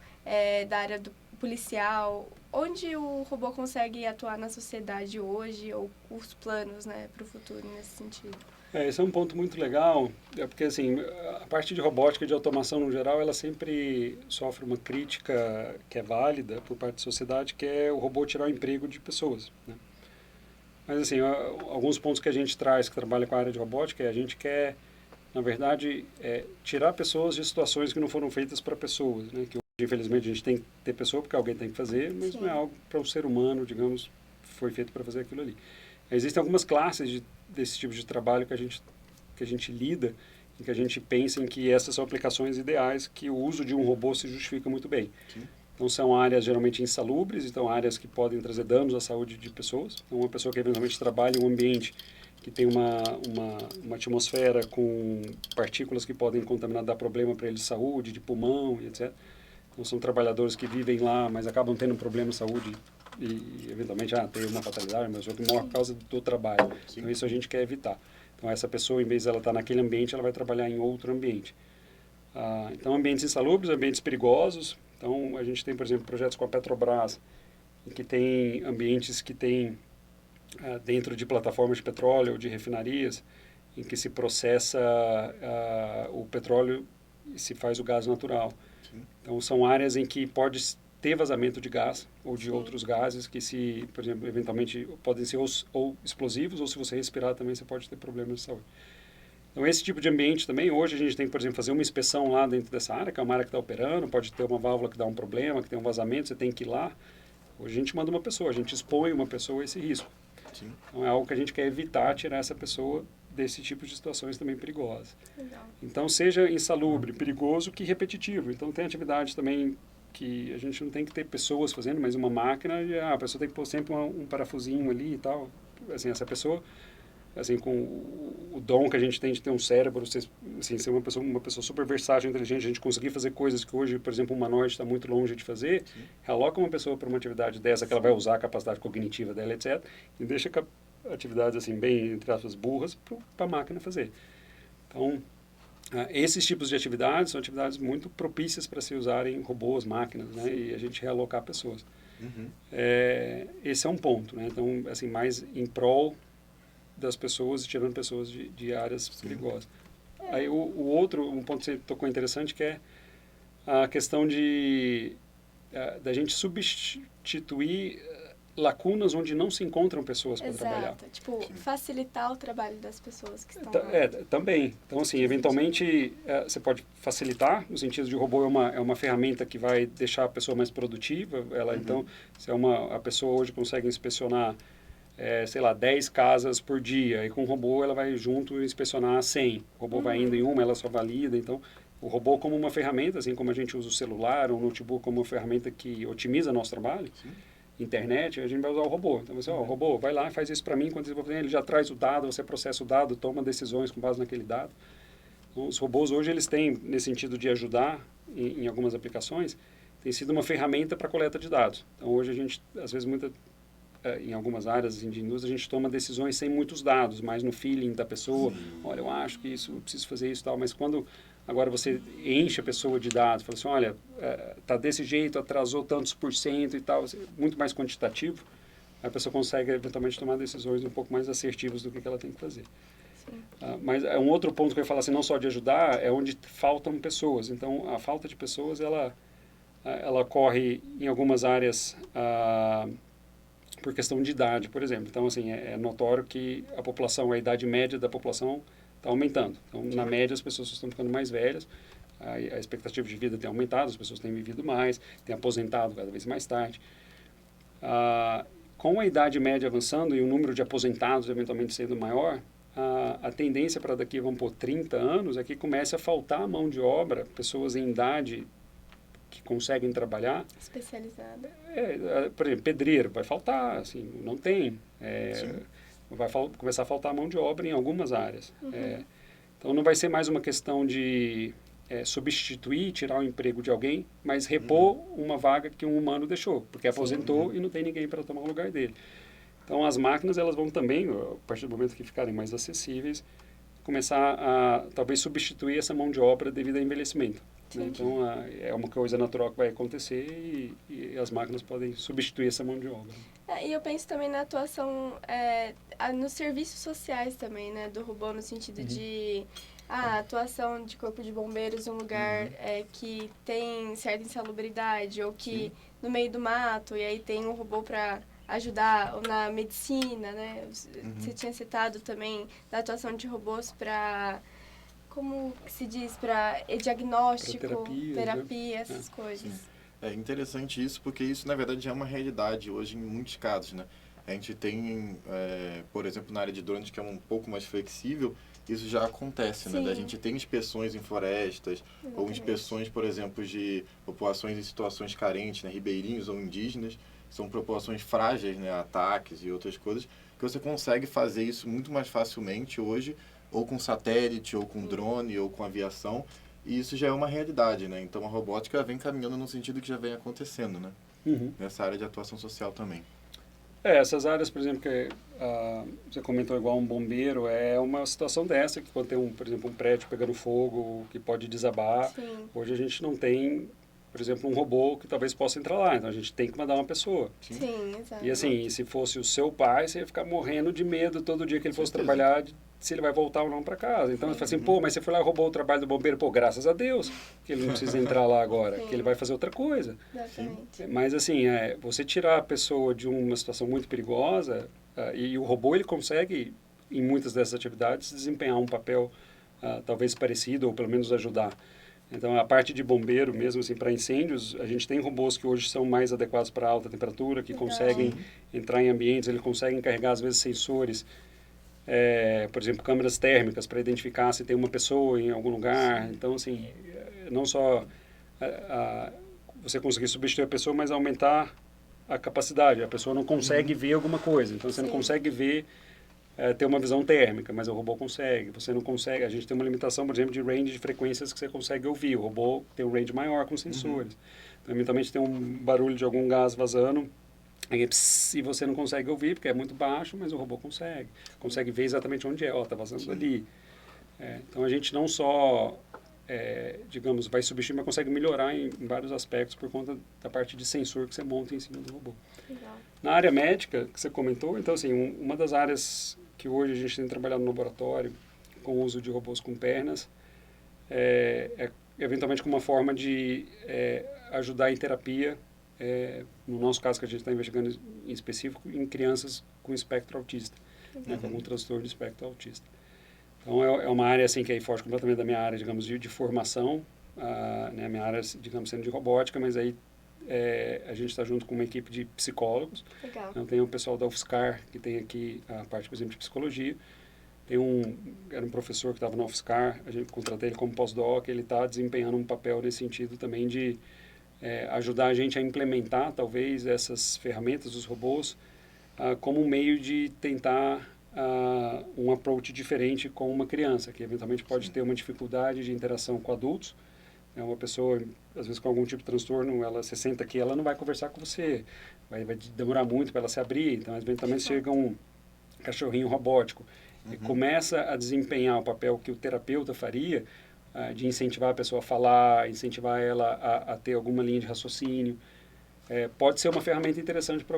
da área do policial, onde o robô consegue atuar na sociedade hoje, ou os planos, né, para o futuro nesse sentido. Esse é um ponto muito legal, porque assim, a parte de robótica e de automação no geral, ela sempre sofre uma crítica que é válida por parte da sociedade, que é o robô tirar o emprego de pessoas, né? Mas assim, alguns pontos que a gente traz, que trabalha com a área de robótica, a gente quer, na verdade, tirar pessoas de situações que não foram feitas para pessoas, né? Que hoje, infelizmente, a gente tem que ter pessoa porque alguém tem que fazer, mas Sim. não é algo para um ser humano, digamos, foi feito para fazer aquilo ali. Existem algumas classes desse tipo de trabalho que a gente lida e que a gente pensa em que essas são aplicações ideais que o uso de um robô se justifica muito bem. Sim. Então, são áreas geralmente insalubres, então áreas que podem trazer danos à saúde de pessoas. Então, uma pessoa que eventualmente trabalha em um ambiente que tem uma atmosfera com partículas que podem contaminar, dar problema para ele de saúde, de pulmão e etc. Então, são trabalhadores que vivem lá, mas acabam tendo um problema de saúde e eventualmente tem uma fatalidade, mas outro morre por causa do trabalho. Sim. Então, isso a gente quer evitar. Então, essa pessoa, em vez de ela estar naquele ambiente, ela vai trabalhar em outro ambiente. Então, ambientes insalubres, ambientes perigosos. Então, a gente tem, por exemplo, projetos com a Petrobras, em que tem ambientes que tem dentro de plataformas de petróleo ou de refinarias, em que se processa o petróleo e se faz o gás natural. Sim. Então, são áreas em que pode ter vazamento de gás ou de outros gases que, por exemplo, eventualmente podem ser ou explosivos, ou se você respirar também você pode ter problemas de saúde. Então, esse tipo de ambiente também, hoje a gente tem que, por exemplo, fazer uma inspeção lá dentro dessa área, que é uma área que está operando, pode ter uma válvula que dá um problema, que tem um vazamento, você tem que ir lá. Hoje a gente manda uma pessoa, a gente expõe uma pessoa a esse risco. Sim. Então, é algo que a gente quer evitar, tirar essa pessoa desse tipo de situações também perigosas. Legal. Então, seja insalubre, perigoso, que repetitivo. Então, tem atividades também que a gente não tem que ter pessoas fazendo, mas uma máquina, a pessoa tem que pôr sempre um parafusinho ali e tal. Assim, essa pessoa, assim, com o dom que a gente tem de ter um cérebro, assim, ser uma pessoa super versátil, inteligente, a gente conseguir fazer coisas que hoje, por exemplo, um humanoide está muito longe de fazer, realoca uma pessoa para uma atividade dessa, que ela vai usar a capacidade cognitiva dela, etc., e deixa atividades, assim, bem, entre aspas, burras, para a máquina fazer. Então, esses tipos de atividades são atividades muito propícias para se usarem robôs, máquinas, né? E a gente realocar pessoas. Esse é um ponto, né? Então, assim, mais em prol das pessoas e tirando pessoas de áreas perigosas. Aí o outro, um ponto que você tocou interessante, que é a questão da gente substituir lacunas onde não se encontram pessoas para trabalhar. Exato. Tipo, facilitar o trabalho das pessoas que estão lá. Também. Então, assim, eventualmente, você pode facilitar, no sentido de o robô é uma ferramenta que vai deixar a pessoa mais produtiva. Então, se a pessoa hoje consegue inspecionar, sei lá, 10 casas por dia, e com o robô ela vai junto inspecionar 100. O robô vai indo em uma, ela só valida. Então, o robô como uma ferramenta, assim como a gente usa o celular ou o notebook como uma ferramenta que otimiza nosso trabalho, internet, a gente vai usar o robô. Então, você, o robô, vai lá e faz isso para mim, enquanto ele já traz o dado, você processa o dado, toma decisões com base naquele dado. Então, os robôs hoje, eles têm, nesse sentido de ajudar em algumas aplicações, tem sido uma ferramenta para coleta de dados. Então, hoje a gente, às vezes, em algumas áreas assim, de indústria, a gente toma decisões sem muitos dados, mais no feeling da pessoa. Olha, eu acho que isso, eu preciso fazer isso e tal, mas quando agora você enche a pessoa de dados, fala assim, olha, tá desse jeito, atrasou tantos por cento e tal, muito mais quantitativo, a pessoa consegue eventualmente tomar decisões um pouco mais assertivas do que ela tem que fazer. Mas é um outro ponto que eu ia falar assim, não só de ajudar, é onde faltam pessoas. Então, a falta de pessoas, ela ocorre em algumas áreas por questão de idade, por exemplo. Então, assim, é notório que a idade média da população está aumentando. Então, na média, as pessoas estão ficando mais velhas, a expectativa de vida tem aumentado, as pessoas têm vivido mais, têm aposentado cada vez mais tarde. Com a idade média avançando e o número de aposentados eventualmente sendo maior, a tendência para daqui, vamos pôr, 30 anos é que comece a faltar mão de obra, pessoas em idade que conseguem trabalhar. Especializada. Por exemplo, pedreiro, vai faltar, assim, não tem. Vai começar a faltar mão de obra em algumas áreas. Então, não vai ser mais uma questão de substituir, tirar o emprego de alguém, mas repor uma vaga que um humano deixou, porque aposentou e não tem ninguém para tomar o lugar dele. Então, as máquinas, elas vão também, a partir do momento que ficarem mais acessíveis, começar a, talvez, substituir essa mão de obra devido ao envelhecimento. Né? Então, é uma coisa natural que vai acontecer e as máquinas podem substituir essa mão de obra. E eu penso também na atuação nos serviços sociais também, né, do robô, no sentido de a atuação de corpo de bombeiros em um lugar que tem certa insalubridade ou que no meio do mato, e aí tem um robô para ajudar na medicina, né? Você tinha citado também da atuação de robôs para, como se diz, para diagnóstico, terapia, essas coisas. Sim. É interessante isso, porque isso, na verdade, já é uma realidade hoje em muitos casos, né? A gente tem, por exemplo, na área de drones, que é um pouco mais flexível, isso já acontece, né? A gente tem inspeções em florestas, ou inspeções, por exemplo, de populações em situações carentes, né? Ribeirinhos ou indígenas, são populações frágeis, né? Ataques e outras coisas, que você consegue fazer isso muito mais facilmente hoje, ou com satélite, ou com drone, ou com aviação, e isso já é uma realidade, né? Então, a robótica vem caminhando no sentido que já vem acontecendo, né? Nessa área de atuação social também. Essas áreas, por exemplo, que você comentou igual um bombeiro, é uma situação dessa, que quando tem, por exemplo, um prédio pegando fogo, que pode desabar, hoje a gente não tem, por exemplo, um robô que talvez possa entrar lá, então a gente tem que mandar uma pessoa. Sim, exato. E assim, se fosse o seu pai, você ia ficar morrendo de medo todo dia que ele fosse trabalhar, se ele vai voltar ou não para casa. Então, você fala assim, pô, mas você foi lá e roubou o trabalho do bombeiro. Pô, graças a Deus que ele não precisa entrar lá agora, que ele vai fazer outra coisa. Exatamente. Mas assim, você tirar a pessoa de uma situação muito perigosa, e o robô, ele consegue, em muitas dessas atividades, desempenhar um papel talvez parecido, ou pelo menos ajudar. Então, a parte de bombeiro mesmo, assim, para incêndios, a gente tem robôs que hoje são mais adequados para alta temperatura, que conseguem entrar em ambientes, eles conseguem carregar, às vezes, sensores, por exemplo, câmeras térmicas para identificar se tem uma pessoa em algum lugar. Então, assim, não só você conseguir substituir a pessoa, mas aumentar a capacidade. A pessoa não consegue ver alguma coisa, então você não consegue ver, ter uma visão térmica, mas o robô consegue. Você não consegue, a gente tem uma limitação, por exemplo, de range de frequências que você consegue ouvir. O robô tem um range maior com sensores. Então, eventualmente tem um barulho de algum gás vazando, e você não consegue ouvir, porque é muito baixo, mas o robô consegue. Consegue ver exatamente onde é. Está vazando ali. Então, a gente não só, digamos, vai substituir, mas consegue melhorar em vários aspectos por conta da parte de sensor que você monta em cima do robô. Legal. Na área médica, que você comentou, então, assim, uma das áreas que hoje a gente tem trabalhado no laboratório com o uso de robôs com pernas é eventualmente como uma forma de ajudar em terapia, no nosso caso que a gente está investigando em específico, em crianças com espectro autista, né, com algum transtorno de espectro autista. Então, é uma área assim que aí foge completamente da minha área, digamos, de formação, né, minha área, digamos, sendo de robótica, mas aí a gente está junto com uma equipe de psicólogos. Legal. Então, tem o pessoal da UFSCar, que tem aqui a parte, por exemplo, de psicologia. Era um professor que estava na UFSCar, a gente contratou ele como pós-doc, ele está desempenhando um papel nesse sentido também de ajudar a gente a implementar, talvez, essas ferramentas, os robôs, como um meio de tentar um approach diferente com uma criança, que eventualmente pode ter uma dificuldade de interação com adultos. Uma pessoa, às vezes com algum tipo de transtorno, você senta aqui, ela não vai conversar com você, vai demorar muito para ela se abrir, então eventualmente chega um cachorrinho robótico e começa a desempenhar o papel que o terapeuta faria, de incentivar a pessoa a falar, incentivar ela a ter alguma linha de raciocínio. Pode ser uma ferramenta interessante para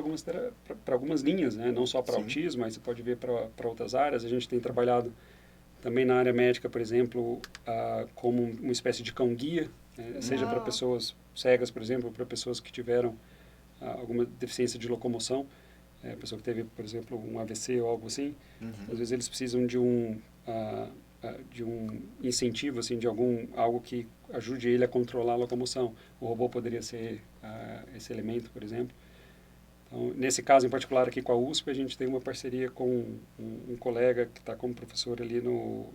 algumas linhas, né? Não só para autismo, mas você pode ver para outras áreas. A gente tem trabalhado também na área médica, por exemplo, como uma espécie de cão-guia, seja para pessoas cegas, por exemplo, ou para pessoas que tiveram alguma deficiência de locomoção, pessoa que teve, por exemplo, um AVC ou algo assim. Às vezes eles precisam de um incentivo, assim, de algo que ajude ele a controlar a locomoção. O robô poderia ser esse elemento, por exemplo. Então, nesse caso em particular aqui com a USP, a gente tem uma parceria com um colega que está como professor ali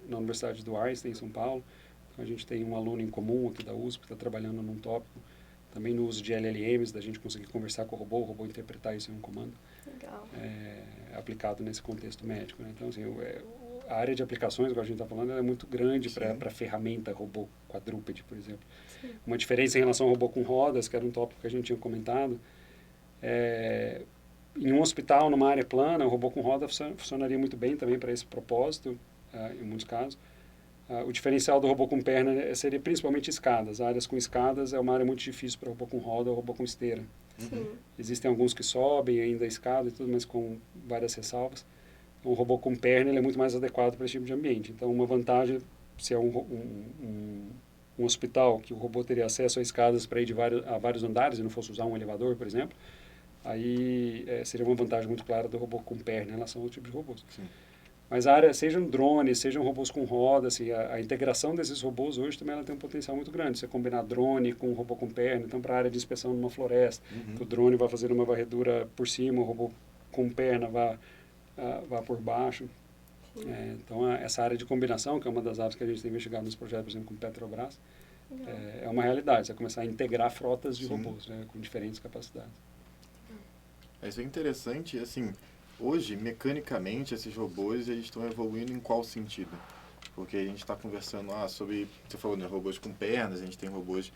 na Universidade do Einstein, em São Paulo. Então, a gente tem um aluno em comum aqui da USP que está trabalhando num tópico, também no uso de LLMs, da gente conseguir conversar com o robô interpretar isso em um comando. Legal. Aplicado nesse contexto médico, né? Então, assim, a área de aplicações, como a gente está falando, ela é muito grande para ferramenta robô quadrúpede, por exemplo. Sim. Uma diferença em relação ao robô com rodas, que era um tópico que a gente tinha comentado, em um hospital, numa área plana, o robô com roda funcionaria muito bem também para esse propósito, em muitos casos. O diferencial do robô com perna seria principalmente escadas. Áreas com escadas é uma área muito difícil para robô com roda ou robô com esteira. Sim. Existem alguns que sobem ainda a escada e tudo, mas com várias ressalvas. Então, o robô com perna ele é muito mais adequado para esse tipo de ambiente. Então, uma vantagem, se é um hospital que o robô teria acesso a escadas para ir a vários andares e não fosse usar um elevador, por exemplo, aí seria uma vantagem muito clara do robô com perna em relação ao tipo de robôs. Sim. Mas a área, sejam drones, sejam robôs com rodas, assim, a integração desses robôs hoje também ela tem um potencial muito grande. Você combinar drone com robô com perna, então para a área de inspeção numa floresta, que o drone vai fazer uma varredura por cima, o robô com perna vai por baixo. Então essa área de combinação, que é uma das áreas que a gente tem investigado nos projetos, por exemplo, com Petrobras, é uma realidade. Você começar a integrar frotas de robôs, né, com diferentes capacidades. Isso é interessante, assim, hoje, mecanicamente, esses robôs eles estão evoluindo em qual sentido? Porque a gente está conversando sobre, você falou, né, robôs com pernas, a gente tem robôs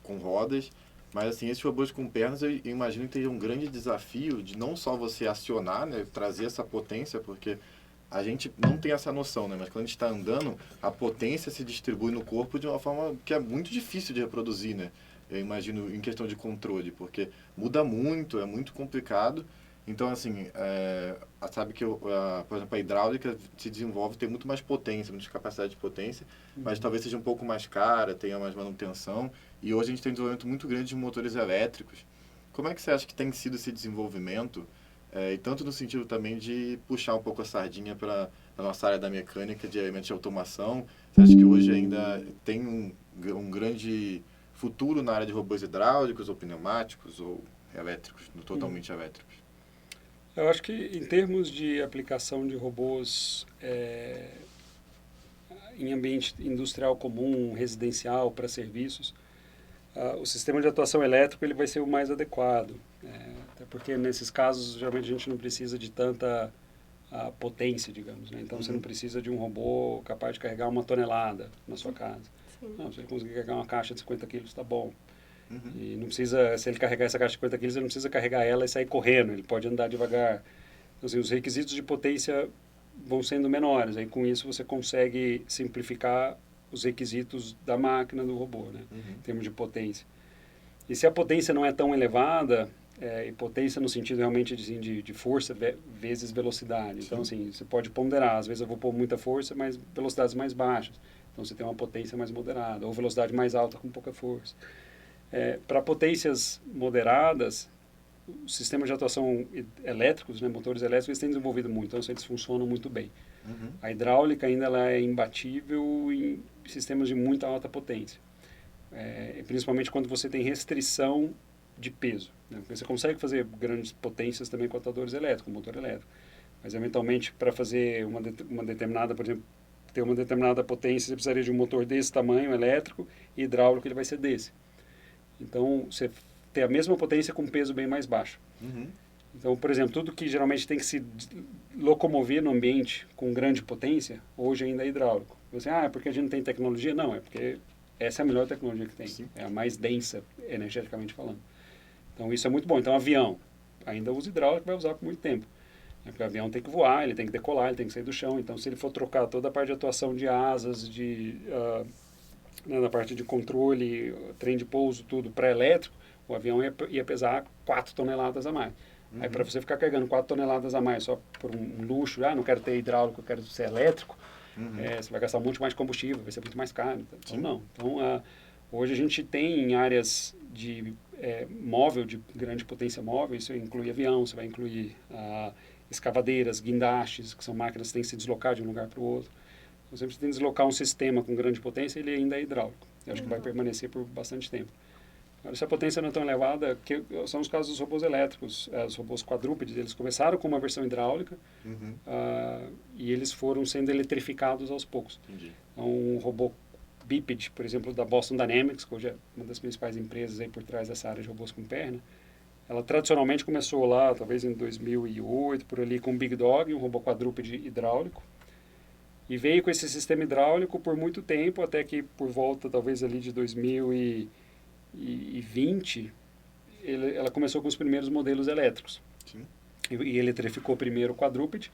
com rodas, mas assim, esses robôs com pernas, eu imagino que teria um grande desafio de não só você acionar, né, trazer essa potência, porque a gente não tem essa noção, né, mas quando a gente está andando, a potência se distribui no corpo de uma forma que é muito difícil de reproduzir, né? Eu imagino em questão de controle, porque muda muito, é muito complicado. Então, assim, sabe que, por exemplo, a hidráulica se desenvolve, tem muito mais potência, muita capacidade de potência, mas talvez seja um pouco mais cara, tenha mais manutenção. E hoje a gente tem um desenvolvimento muito grande de motores elétricos. Como é que você acha que tem sido esse desenvolvimento? E tanto no sentido também de puxar um pouco a sardinha para a nossa área da mecânica, de elementos de automação. Você acha que hoje ainda tem um grande futuro na área de robôs hidráulicos ou pneumáticos ou elétricos, totalmente elétricos? Eu acho que em termos de aplicação de robôs em ambiente industrial comum, residencial, para serviços, o sistema de atuação elétrico ele vai ser o mais adequado. Até porque nesses casos, geralmente a gente não precisa de tanta potência, digamos, né? Então você não precisa de um robô capaz de carregar 1 tonelada na sua casa. Não, se ele conseguir carregar uma caixa de 50 quilos, está bom. E não precisa, se ele carregar essa caixa de 50 quilos, ele não precisa carregar ela e sair correndo, ele pode andar devagar. Então, assim, os requisitos de potência vão sendo menores, aí com isso você consegue simplificar os requisitos da máquina, do robô, né? Em termos de potência. E se a potência não é tão elevada, e potência no sentido realmente de força vezes velocidade. Então, assim, você pode ponderar, às vezes eu vou pôr muita força, mas velocidades mais baixas. Então, você tem uma potência mais moderada, ou velocidade mais alta com pouca força. Para potências moderadas, os sistemas de atuação elétricos, né, motores elétricos, eles têm desenvolvido muito, então eles funcionam muito bem. A hidráulica ainda ela é imbatível em sistemas de muita alta potência, principalmente quando você tem restrição de peso, né, porque você consegue fazer grandes potências também com atuadores elétricos, motor elétrico, mas eventualmente para fazer uma determinada, por exemplo, ter uma determinada potência, você precisaria de um motor desse tamanho, elétrico, e hidráulico ele vai ser desse. Então, você tem a mesma potência com peso bem mais baixo. Então, por exemplo, tudo que geralmente tem que se locomover no ambiente com grande potência, hoje ainda é hidráulico. Você, é porque a gente não tem tecnologia? Não, é porque essa é a melhor tecnologia que tem. Sim. É a mais densa, energeticamente falando. Então, isso é muito bom. Então, avião, ainda usa hidráulico, vai usar por muito tempo. Porque o avião tem que voar, ele tem que decolar, ele tem que sair do chão. Então, se ele for trocar toda a parte de atuação de asas, né, na parte de controle, trem de pouso, tudo para elétrico, o avião ia pesar 4 toneladas a mais. Aí, para você ficar carregando 4 toneladas a mais só por um luxo, não quero ter hidráulico, eu quero ser elétrico, você vai gastar muito mais combustível, vai ser muito mais caro. Então, não. Então, hoje a gente tem em áreas de móvel, de grande potência móvel, isso inclui avião, você vai incluir escavadeiras, guindastes, que são máquinas que têm que se deslocar de um lugar para o outro. Então, sempre você tem que deslocar um sistema com grande potência, ele ainda é hidráulico. Eu acho que vai permanecer por bastante tempo. Agora, se a potência não é tão elevada, são os casos dos robôs elétricos, os robôs quadrúpedes, eles começaram com uma versão hidráulica e eles foram sendo eletrificados aos poucos. Entendi. Então, um robô bípede, por exemplo, da Boston Dynamics, que hoje é uma das principais empresas aí por trás dessa área de robôs com perna, ela tradicionalmente começou lá, talvez em 2008, por ali, com o Big Dog, um robô quadrúpede hidráulico, e veio com esse sistema hidráulico por muito tempo, até que por volta, talvez ali de 2020, ela começou com os primeiros modelos elétricos. Sim. E eletrificou primeiro o quadrúpede,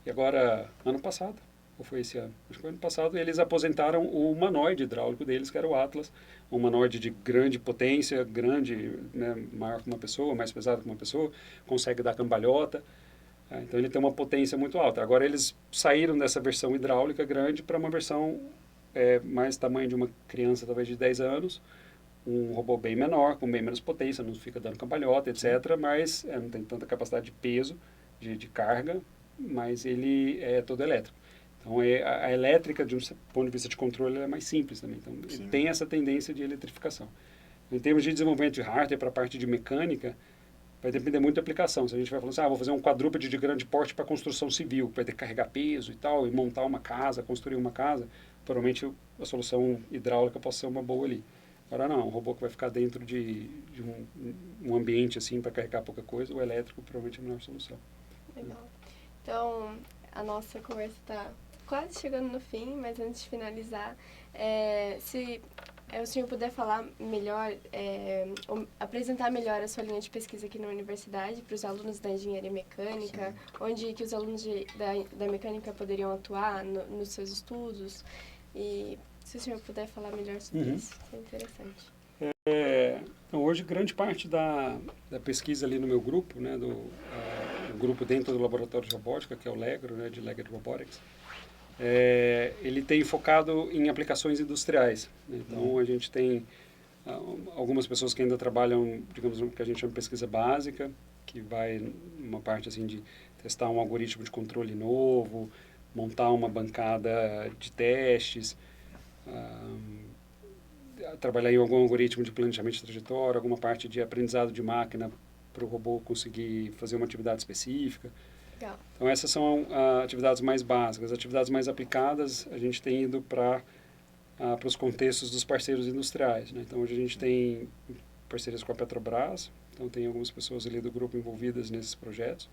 e agora, ano passado, ou foi esse ano? Acho que foi ano passado, eles aposentaram o humanoide hidráulico deles, que era o Atlas, um humanoide de grande potência, grande, né, maior que uma pessoa, mais pesado que uma pessoa, consegue dar cambalhota, então ele tem uma potência muito alta. Agora eles saíram dessa versão hidráulica grande para uma versão mais tamanho de uma criança, talvez de 10 anos, um robô bem menor, com bem menos potência, não fica dando cambalhota, etc., mas não tem tanta capacidade de peso, de carga, mas ele é todo elétrico. Então, a elétrica, de um ponto de vista de controle, é mais simples também. Então, ele tem essa tendência de eletrificação. Em termos de desenvolvimento de hardware para a parte de mecânica, vai depender muito da aplicação. Se a gente vai falar assim, vou fazer um quadrúpede de grande porte para construção civil, vai ter que carregar peso e tal, e montar uma casa, construir uma casa, provavelmente a solução hidráulica pode ser uma boa ali. Agora não, um robô que vai ficar dentro de um ambiente assim para carregar pouca coisa, o elétrico provavelmente é a melhor solução. Legal. Então, a nossa conversa está quase chegando no fim, mas antes de finalizar, se o senhor puder falar melhor, apresentar melhor a sua linha de pesquisa aqui na universidade para os alunos da engenharia mecânica, onde que os alunos da mecânica poderiam atuar nos seus estudos, e se o senhor puder falar melhor sobre isso, é interessante. Então, hoje, grande parte da pesquisa ali no meu grupo, né, do grupo dentro do laboratório de robótica, que é o LEGRO, né, de Legged Robotics, ele tem focado em aplicações industriais. Né? Então, a gente tem algumas pessoas que ainda trabalham, digamos, que a gente chama de pesquisa básica, que vai numa parte assim de testar um algoritmo de controle novo, montar uma bancada de testes, trabalhar em algum algoritmo de planejamento de trajetória, alguma parte de aprendizado de máquina para o robô conseguir fazer uma atividade específica. Legal. Então, essas são atividades mais básicas. As atividades mais aplicadas, a gente tem ido para os contextos dos parceiros industriais. Né? Então, hoje a gente tem parcerias com a Petrobras, então tem algumas pessoas ali do grupo envolvidas nesses projetos.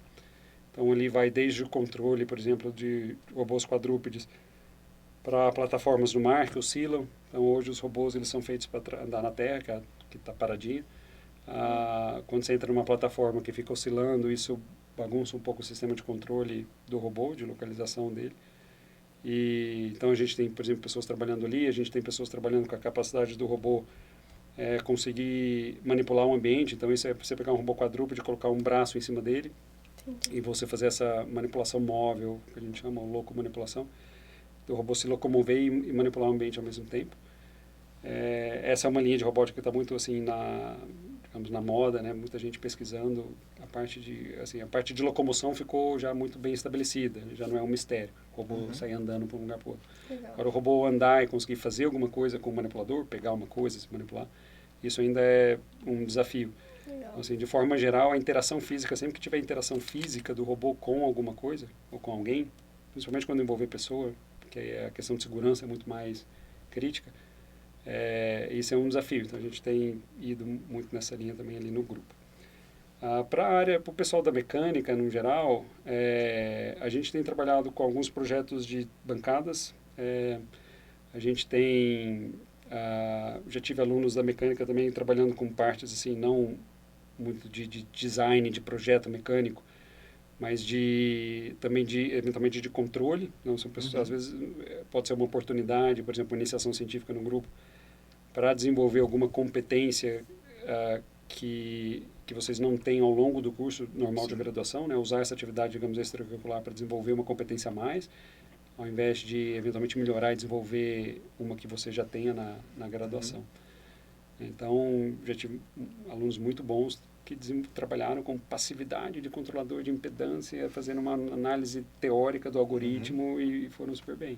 Então, ali vai desde o controle, por exemplo, de robôs quadrúpedes para plataformas no mar que oscilam. Então, hoje os robôs eles são feitos para andar na terra, que está paradinha. Quando você entra numa plataforma que fica oscilando, isso bagunça um pouco o sistema de controle do robô, de localização dele. Então, a gente tem, por exemplo, pessoas trabalhando ali, a gente tem pessoas trabalhando com a capacidade do robô conseguir manipular o ambiente. Então, isso é você pegar um robô quadrúpede e colocar um braço em cima dele. Entendi. E você fazer essa manipulação móvel, que a gente chama de locomanipulação, do robô se locomover e manipular o ambiente ao mesmo tempo. Essa é uma linha de robótica que está muito assim na moda, né? Muita gente pesquisando a parte de locomoção ficou já muito bem estabelecida, já não é um mistério. O robô sair andando para um lugar para o outro. Legal. Agora o robô andar e conseguir fazer alguma coisa com o manipulador, pegar uma coisa, se manipular, isso ainda é um desafio. Então, assim, de forma geral, a interação física, sempre que tiver interação física do robô com alguma coisa ou com alguém, principalmente quando envolver pessoa, que a questão de segurança é muito mais crítica, isso é um desafio. Então, a gente tem ido muito nessa linha também ali no grupo. Para o pessoal da mecânica, no geral, a gente tem trabalhado com alguns projetos de bancadas. A gente tem... já tive alunos da mecânica também trabalhando com partes assim, não muito de design, de projeto mecânico, mas eventualmente de controle. Não são pessoas, às vezes pode ser uma oportunidade, por exemplo, iniciação científica no grupo, para desenvolver alguma competência que vocês não têm ao longo do curso normal de graduação, né? Usar essa atividade, digamos, extracurricular para desenvolver uma competência a mais, ao invés de eventualmente melhorar e desenvolver uma que você já tenha na graduação. Então, já tive alunos muito bons que trabalharam com passividade de controlador de impedância, fazendo uma análise teórica do algoritmo e foram super bem.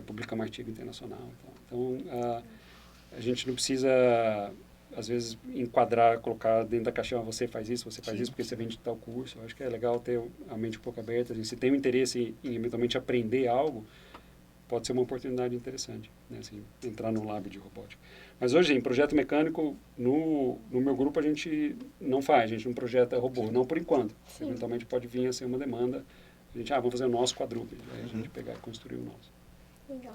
Publicamos um artigo internacional. Então, a gente não precisa, às vezes, enquadrar, colocar dentro da caixinha, você faz isso porque você vem de tal curso. Eu acho que é legal ter a mente um pouco aberta. Se tem um interesse em eventualmente aprender algo, pode ser uma oportunidade interessante, né? Assim, entrar no lab de robótica. Mas hoje, em projeto mecânico, no meu grupo a gente não faz, a gente não projeta robô, não por enquanto. Sim. Eventualmente pode vir a ser uma demanda. A gente, vamos fazer o nosso quadrúpede, aí a gente pegar e construir o nosso. Legal.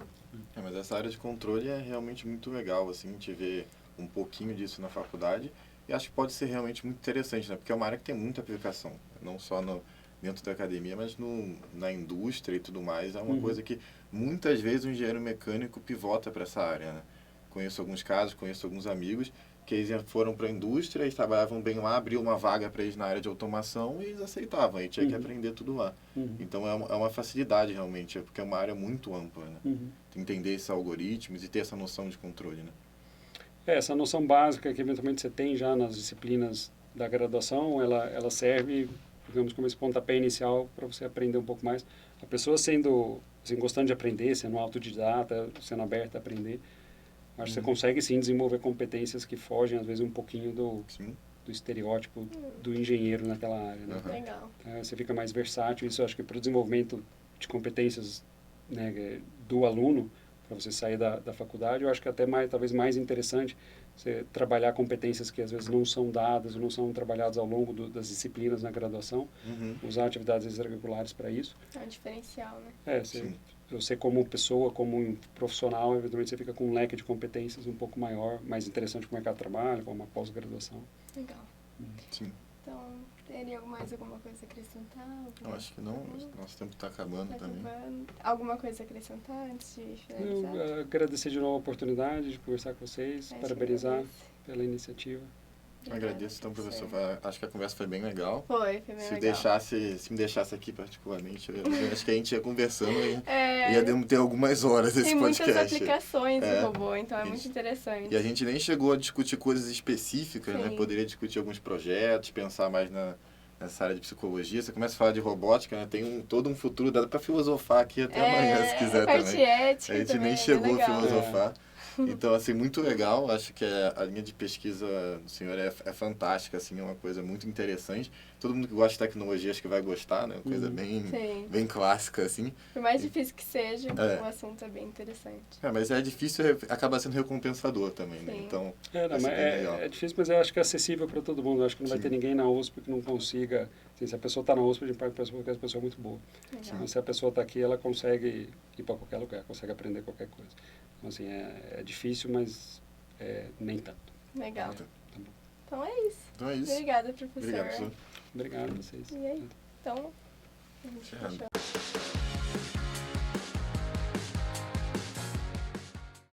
Mas essa área de controle é realmente muito legal, assim, a gente vê um pouquinho disso na faculdade e acho que pode ser realmente muito interessante, né? Porque é uma área que tem muita aplicação, não só dentro da academia, mas na indústria e tudo mais. É uma coisa que muitas vezes o engenheiro mecânico pivota para essa área, né? Conheço alguns casos, conheço alguns amigos que eles foram para a indústria, eles trabalhavam bem lá, abriu uma vaga para eles na área de automação e eles aceitavam, aí tinha que aprender tudo lá. Então é uma facilidade realmente, porque é uma área muito ampla, né? Entender esses algoritmos e ter essa noção de controle, né? Essa noção básica que eventualmente você tem já nas disciplinas da graduação, ela serve, digamos, como esse pontapé inicial para você aprender um pouco mais. A pessoa sendo, assim, gostando de aprender, sendo autodidata, sendo aberta a aprender, acho que você consegue sim desenvolver competências que fogem às vezes um pouquinho do estereótipo do engenheiro naquela área, né? Legal. Você fica mais versátil. Isso eu acho que para o desenvolvimento de competências, né, do aluno, para você sair da faculdade, eu acho que até talvez mais interessante você trabalhar competências que às vezes não são dadas ou não são trabalhadas ao longo das disciplinas na graduação, usar atividades extracurriculares para isso. É um diferencial, né? Você como pessoa, como um profissional, eventualmente você fica com um leque de competências um pouco maior, mais interessante para o mercado de trabalho, para uma pós-graduação. Legal. Sim. Então, teria mais alguma coisa a acrescentar? Eu acho que não, nosso tempo está acabando também. Alguma coisa a acrescentar antes de finalizar? Eu agradecer de novo a oportunidade de conversar com vocês, parabenizar pela iniciativa. Agradeço, então, professor. Acho que a conversa foi bem legal. Foi bem legal. Se me deixasse aqui particularmente, eu acho que a gente ia conversando e ia ter algumas horas esse podcast. Tem muitas aplicações do robô, então é muito interessante. E a gente nem chegou a discutir coisas específicas, né? Poderia discutir alguns projetos, pensar mais nessa área de psicologia. Você começa a falar de robótica, né? Tem todo um futuro, dá para filosofar aqui até amanhã, se quiser também. Ética a gente também, nem chegou a filosofar. É. Então, assim, muito legal. Acho que a linha de pesquisa do senhor é fantástica, assim, é uma coisa muito interessante. Todo mundo que gosta de tecnologia acho que vai gostar, né? Uma coisa bem clássica, assim. Por mais difícil que seja, o assunto é bem interessante. Mas é difícil, acaba sendo recompensador também, né? Então, é difícil, mas eu acho que é acessível para todo mundo. Eu acho que não vai ter ninguém na USP que não consiga... Assim, se a pessoa está na USP, a gente pode pensar que a pessoa é muito boa. Mas se a pessoa está aqui, ela consegue ir para qualquer lugar, consegue aprender qualquer coisa. Então, assim, é difícil, mas nem tanto. Legal. Tá bom. Então é isso. Obrigada, professor. Obrigado, professor. Obrigado a vocês. E aí? Então, a gente fechou.